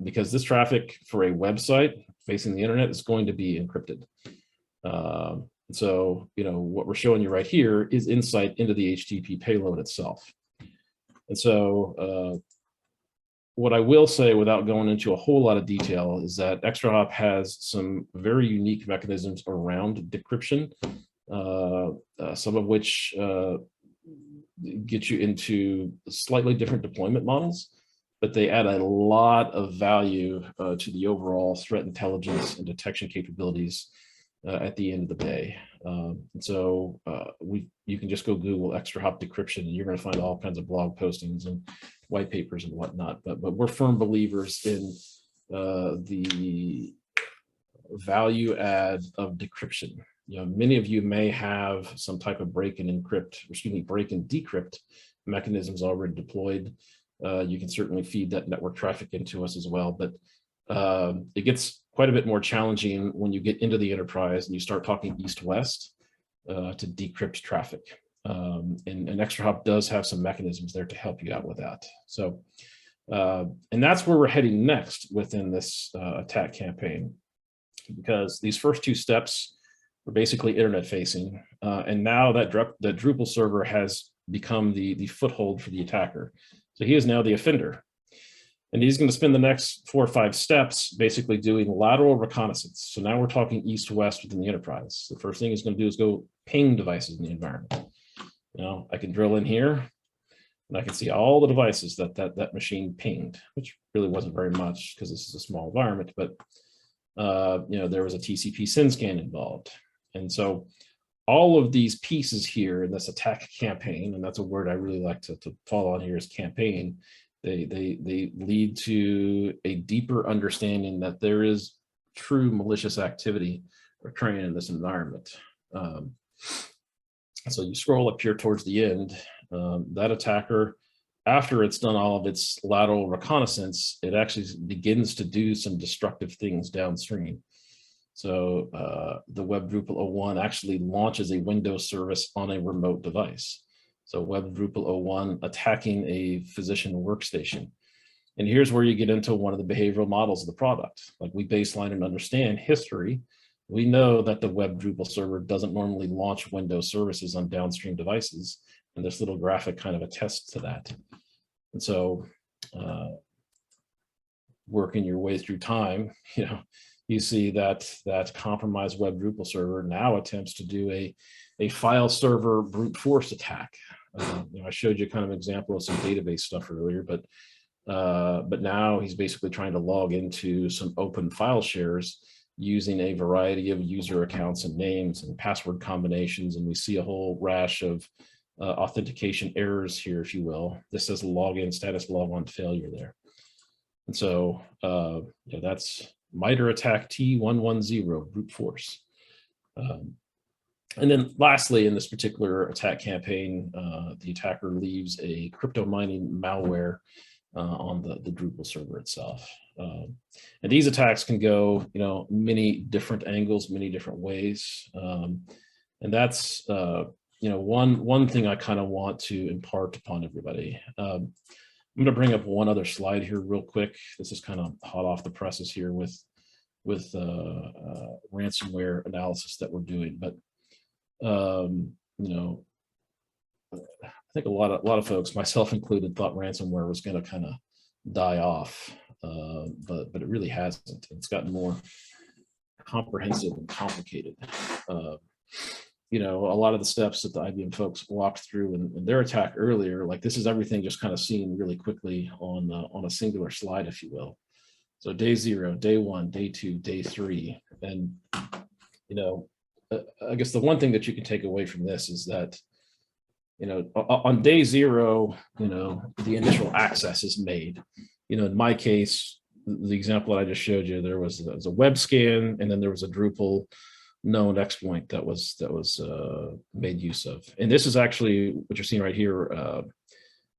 because this traffic for a website facing the internet is going to be encrypted. So, what we're showing you right here is insight into the HTTP payload itself. And so what I will say without going into a whole lot of detail is that ExtraHop has some very unique mechanisms around decryption, some of which get you into slightly different deployment models, but they add a lot of value to the overall threat intelligence and detection capabilities at the end of the day. So you can just go Google ExtraHop decryption and you're going to find all kinds of blog postings and white papers and whatnot. But we're firm believers in the value add of decryption. Many of you may have some type of break and decrypt mechanisms already deployed. You can certainly feed that network traffic into us as well, but it gets quite a bit more challenging when you get into the enterprise and you start talking east-west to decrypt traffic. And ExtraHop does have some mechanisms there to help you out with that. So, and that's where we're heading next within this attack campaign, because these first two steps were basically internet facing. And now that Drupal server has become the foothold for the attacker. So he is now the offender. And he's going to spend the next 4 or 5 steps basically doing lateral reconnaissance. So now we're talking east-west within the enterprise. The first thing he's going to do is go ping devices in the environment. I can drill in here and I can see all the devices that machine pinged, which really wasn't very much because this is a small environment, but there was a TCP SYN scan involved. And so all of these pieces here in this attack campaign, and that's a word I really like to follow on here is campaign, they lead to a deeper understanding that there is true malicious activity occurring in this environment. So you scroll up here towards the end, that attacker, after it's done all of its lateral reconnaissance, it actually begins to do some destructive things downstream. So the Web Drupal 01 actually launches a Windows service on a remote device. So Web Drupal 01 attacking a physician workstation. And here's where you get into one of the behavioral models of the product. Like we baseline and understand history. We know that the Web Drupal server doesn't normally launch Windows services on downstream devices. And this little graphic kind of attests to that. And so working your way through time, you see that compromised Web Drupal server now attempts to do a file server brute force attack. I showed you kind of an example of some database stuff earlier, but now he's basically trying to log into some open file shares using a variety of user accounts and names and password combinations. And we see a whole rash of authentication errors here, if you will. This says login status logon failure there. And so that's MITRE ATT&CK T110 brute force. And then lastly, in this particular attack campaign, the attacker leaves a crypto mining malware on the Drupal server itself. And these attacks can go, many different angles, many different ways. And that's, one thing I kind of want to impart upon everybody. I'm going to bring up one other slide here real quick. This is kind of hot off the presses here with ransomware analysis that we're doing. But you know, I think a lot of folks, myself included, thought ransomware was going to kind of die off, but it really hasn't. It's gotten more comprehensive and complicated. You know, a lot of the steps that the IBM folks walked through in their attack earlier, like this is everything just kind of seen really quickly on a singular slide, if you will. So day 0, day 1, day 2, day 3, and you know, I guess the one thing that you can take away from this is that, you know, on day 0, you know, the initial access is made. You know, in my case, the example that I just showed you, there was a web scan, and then there was a Drupal known exploit that was made use of. And this is actually what you're seeing right here.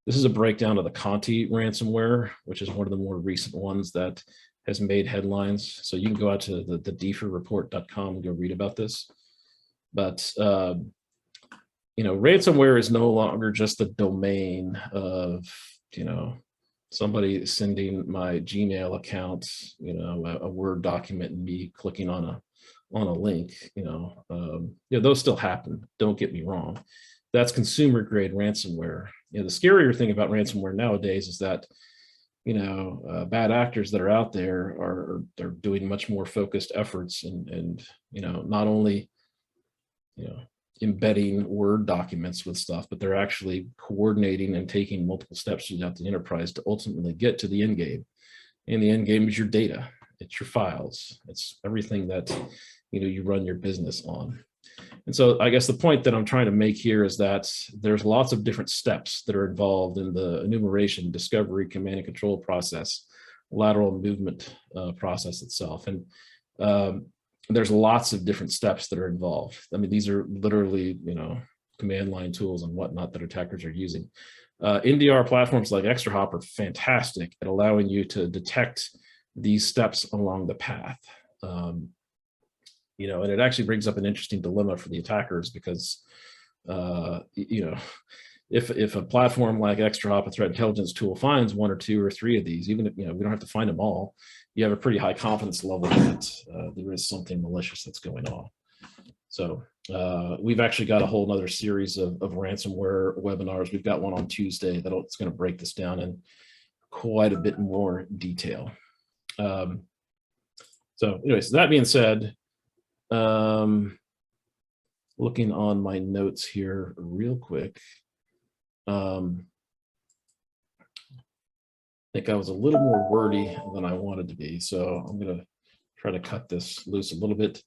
This is a breakdown of the Kanti ransomware, which is one of the more recent ones that has made headlines. So you can go out to the deferreport.com and go read about this. But you know, ransomware is no longer just the domain of, you know, somebody sending my Gmail account, you know, a Word document and me clicking on a link. You know, those still happen. Don't get me wrong. That's consumer grade ransomware. You know, the scarier thing about ransomware nowadays is that, you know, bad actors that are out there they're doing much more focused efforts and you know, not only, you know, embedding Word documents with stuff, but they're actually coordinating and taking multiple steps throughout the enterprise to ultimately get to the end game. And the end game is your data. It's your files. It's everything that, you know, you run your business on. And so I guess the point that I'm trying to make here is that there's lots of different steps that are involved in the enumeration, discovery, command and control process, lateral movement process itself. And there's lots of different steps that are involved. I mean, these are literally, you know, command line tools and whatnot that attackers are using. NDR platforms like ExtraHop are fantastic at allowing you to detect these steps along the path. You know, and it actually brings up an interesting dilemma for the attackers because, you know, if a platform like ExtraHop, a threat intelligence tool, finds 1 or 2 or 3 of these, even if, you know, we don't have to find them all, you have a pretty high confidence level that there is something malicious that's going on. So we've actually got a whole nother series of ransomware webinars. We've got one on Tuesday that's going to break this down in quite a bit more detail. So anyways, that being said, looking on my notes here real quick, I think I was a little more wordy than I wanted to be, so I'm going to try to cut this loose a little bit.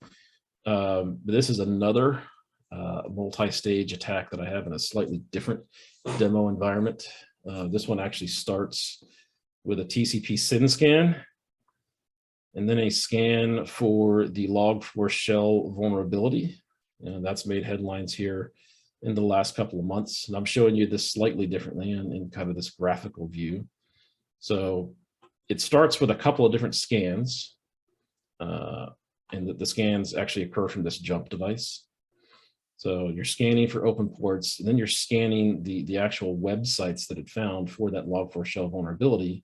This is another multi-stage attack that I have in a slightly different demo environment. This one actually starts with a TCP SYN scan, and then a scan for the log4 shell vulnerability. And that's made headlines here in the last couple of months. And I'm showing you this slightly differently in kind of this graphical view. So it starts with a couple of different scans, and the scans actually occur from this jump device. So you're scanning for open ports, and then you're scanning the actual websites that it found for that log4 shell vulnerability.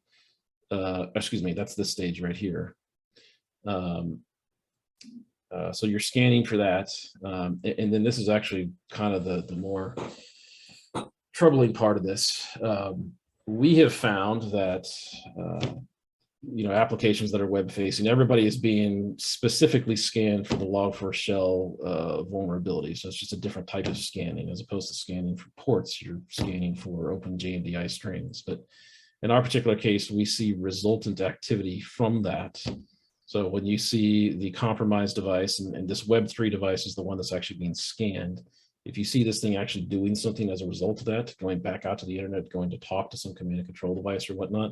Excuse me, that's this stage right here. So you're scanning for that, and then this is actually kind of the more troubling part of this. We have found that you know, applications that are web facing, everybody is being specifically scanned for the log4 shell vulnerability. So it's just a different type of scanning as opposed to scanning for ports. You're scanning for open JNDI strings. But in our particular case, we see resultant activity from that. So when you see the compromised device, and this Web3 device is the one that's actually being scanned, if you see this thing actually doing something as a result of that, going back out to the internet, going to talk to some command and control device or whatnot,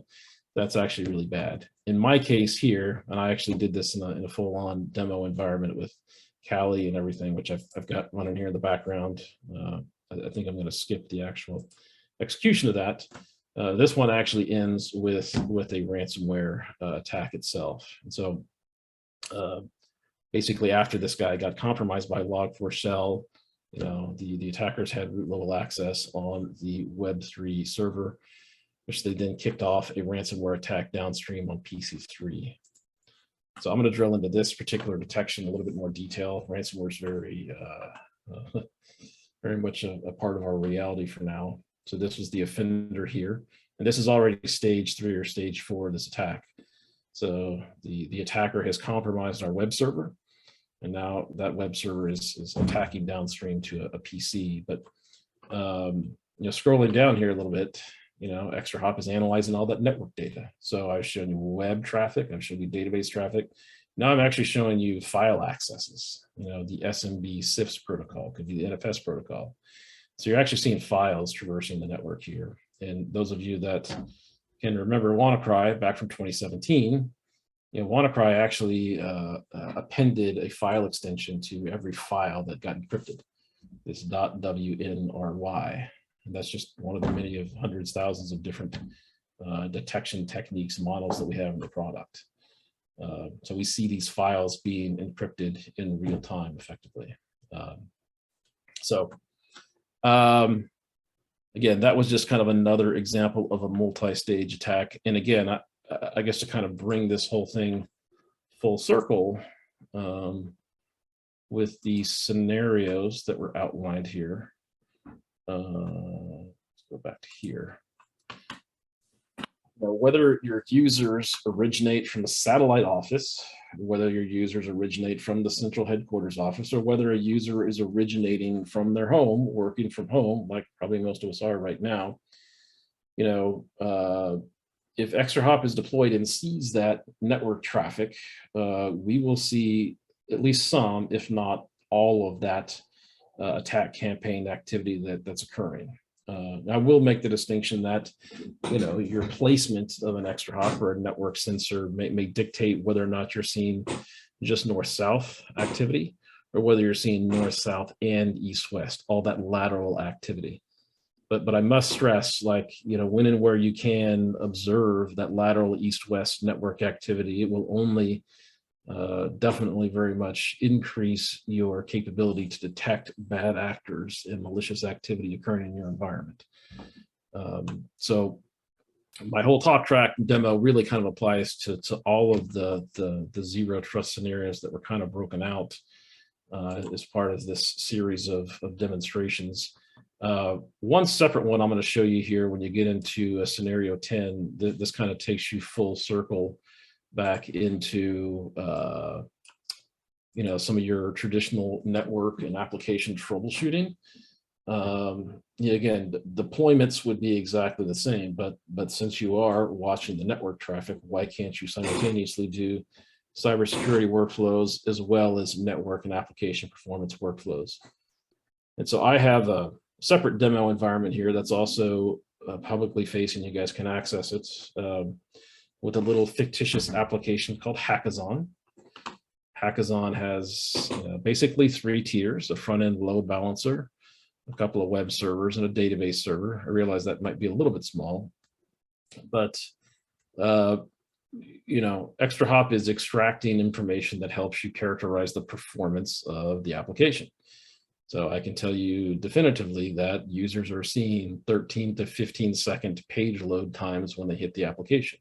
that's actually really bad. In my case here, and I actually did this in a full-on demo environment with Kali and everything, which I've got running here in the background. I think I'm going to skip the actual execution of that. This one actually ends with a ransomware attack itself. And so basically after this guy got compromised by log4 shell, you know, the attackers had root level access on the Web3 server. which they then kicked off a ransomware attack downstream on PC3. So I'm going to drill into this particular detection in a little bit more detail. Ransomware is very, very much a part of our reality for now. So this was the offender here, and this is already stage 3 or stage 4 of this attack. So the attacker has compromised our web server, and now that web server is attacking downstream to a PC. But scrolling down here a little bit, ExtraHop is analyzing all that network data. So I've shown you web traffic, I've shown you database traffic. Now I'm actually showing you file accesses, the SMB CIFS protocol, could be the NFS protocol. So you're actually seeing files traversing the network here. And those of you that can remember WannaCry back from 2017, WannaCry actually appended a file extension to every file that got encrypted, this .wnry. And that's just one of the many of hundreds, thousands of different detection techniques and models that we have in the product. So we see these files being encrypted in real time effectively. Again, that was just kind of another example of a multi-stage attack. And again, I guess to kind of bring this whole thing full circle with the scenarios that were outlined here. Let's go back to here. Now, whether your users originate from a satellite office, whether your users originate from the central headquarters office, or whether a user is originating from their home, working from home, like probably most of us are right now, if ExtraHop is deployed and sees that network traffic, we will see at least some, if not all of that attack campaign activity that's occurring. I will make the distinction that, your placement of an ExtraHop or a network sensor may dictate whether or not you're seeing just north-south activity, or whether you're seeing north-south and east-west, all that lateral activity. But I must stress, when and where you can observe that lateral east-west network activity, it will only definitely very much increase your capability to detect bad actors and malicious activity occurring in your environment. So my whole talk track demo really kind of applies to all of the zero trust scenarios that were kind of broken out as part of this series of demonstrations. One separate one I'm going to show you here when you get into scenario 10, this kind of takes you full circle back into some of your traditional network and application troubleshooting. Again, deployments would be exactly the same, but since you are watching the network traffic, why can't you simultaneously do cybersecurity workflows as well as network and application performance workflows? And so I have a separate demo environment here that's also publicly facing. You guys can access it with a little fictitious application called Hackazon. Hackazon has basically 3 tiers: a front-end load balancer, a couple of web servers, and a database server. I realize that might be a little bit small, but ExtraHop is extracting information that helps you characterize the performance of the application. So I can tell you definitively that users are seeing 13 to 15 second page load times when they hit the application.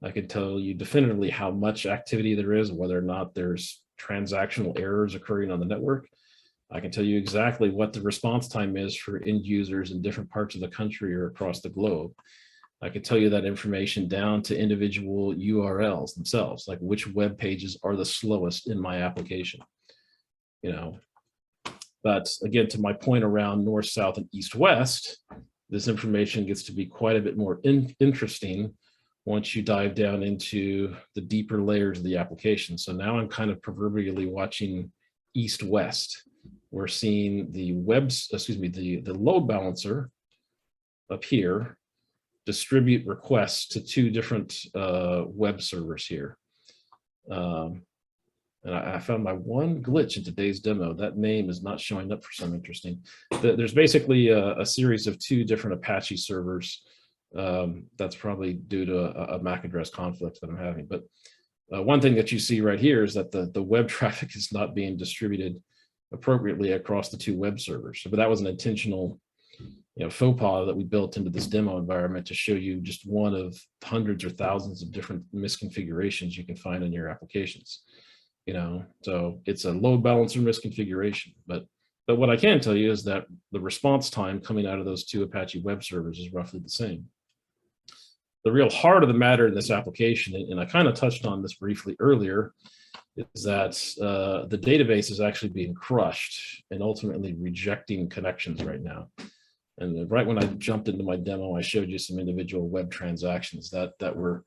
I can tell you definitively how much activity there is, whether or not there's transactional errors occurring on the network. I can tell you exactly what the response time is for end users in different parts of the country or across the globe. I can tell you that information down to individual URLs themselves, like which web pages are the slowest in my application. But again, to my point around north, south, and east, west, this information gets to be quite a bit more interesting once you dive down into the deeper layers of the application. So now I'm kind of proverbially watching east-west. We're seeing the the load balancer up here distribute requests to 2 different web servers here. And I found my one glitch in today's demo. That name is not showing up for some interesting. There's basically a series of 2 different Apache servers. That's probably due to a MAC address conflict that I'm having. But one thing that you see right here is that the web traffic is not being distributed appropriately across the 2 web servers. But that was an intentional faux pas that we built into this demo environment to show you just one of hundreds or thousands of different misconfigurations you can find in your applications. So it's a load balancer misconfiguration, but what I can tell you is that the response time coming out of those two Apache web servers is roughly the same. The real heart of the matter in this application, and I kind of touched on this briefly earlier, is that the database is actually being crushed and ultimately rejecting connections right now. And right when I jumped into my demo, I showed you some individual web transactions that were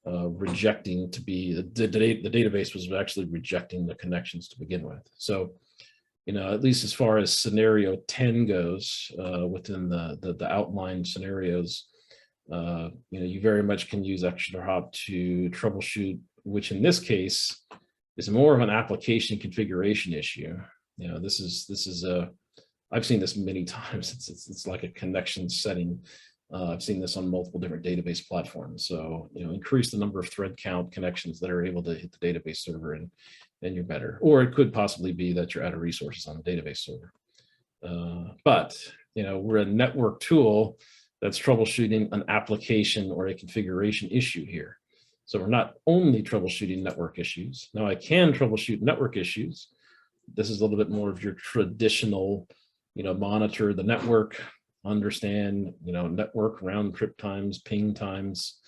rejecting to be, the database was actually rejecting the connections to begin with. So, at least as far as scenario 10 goes, within the outlined scenarios, you very much can use ExtraHop to troubleshoot, which in this case is more of an application configuration issue. This is a, I've seen this many times. It's like a connection setting. I've seen this on multiple different database platforms. So, increase the number of thread count connections that are able to hit the database server, and you're better. Or it could possibly be that you're out of resources on the database server. But we're a network tool that's troubleshooting an application or a configuration issue here. So we're not only troubleshooting network issues. Now I can troubleshoot network issues. This is a little bit more of your traditional, monitor the network, understand, network round trip times, ping times,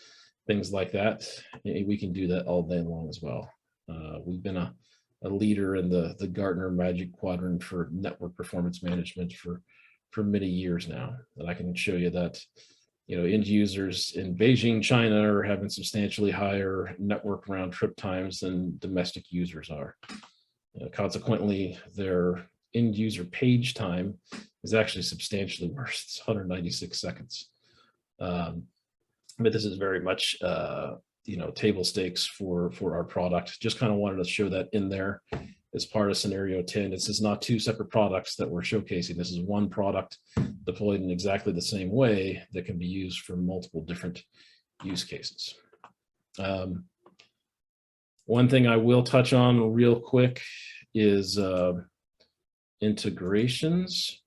things like that. We can do that all day long as well. We've been a leader in the Gartner Magic Quadrant for network performance management for many years now. And I can show you that, end users in Beijing, China are having substantially higher network round trip times than domestic users are. Consequently, their end user page time is actually substantially worse. It's 196 seconds. But this is very much, table stakes for our product. Just kind of wanted to show that in there as part of scenario 10. This is not two separate products that we're showcasing. This is one product deployed in exactly the same way that can be used for multiple different use cases. One thing I will touch on real quick is integrations.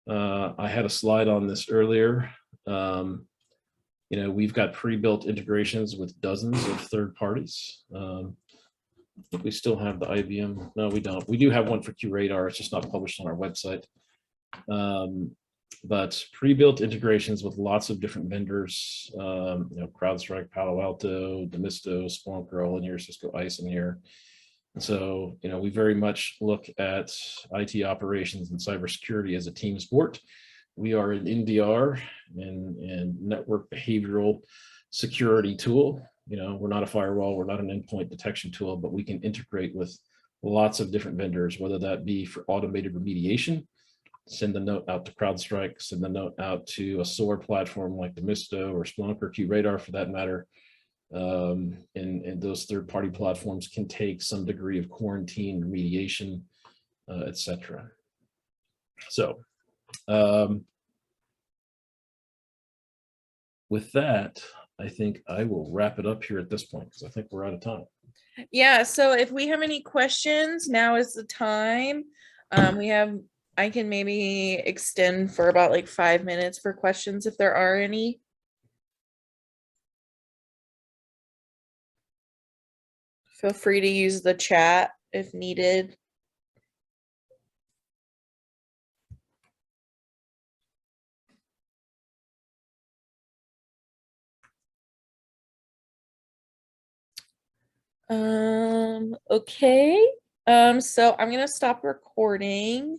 I had a slide on this earlier. We've got pre-built integrations with dozens of third parties. I think we still have the IBM. No, we don't. We do have one for QRadar. It's just not published on our website. But pre-built integrations with lots of different vendors, CrowdStrike, Palo Alto, Demisto, Splunk, all in here, Cisco ICE in here. And so, we very much look at IT operations and cybersecurity as a team sport. We are an NDR and network behavioral security tool. We're not a firewall, we're not an endpoint detection tool, but we can integrate with lots of different vendors, whether that be for automated remediation, send the note out to CrowdStrike, send the note out to a SOAR platform like Demisto or Splunk or QRadar for that matter. And those third-party platforms can take some degree of quarantine, remediation, etc. So with that, I think I will wrap it up here at this point because I think we're out of time. Yeah, so if we have any questions, now is the time. I can maybe extend for about like 5 minutes for questions if there are any. Feel free to use the chat if needed. Okay. So I'm gonna stop recording.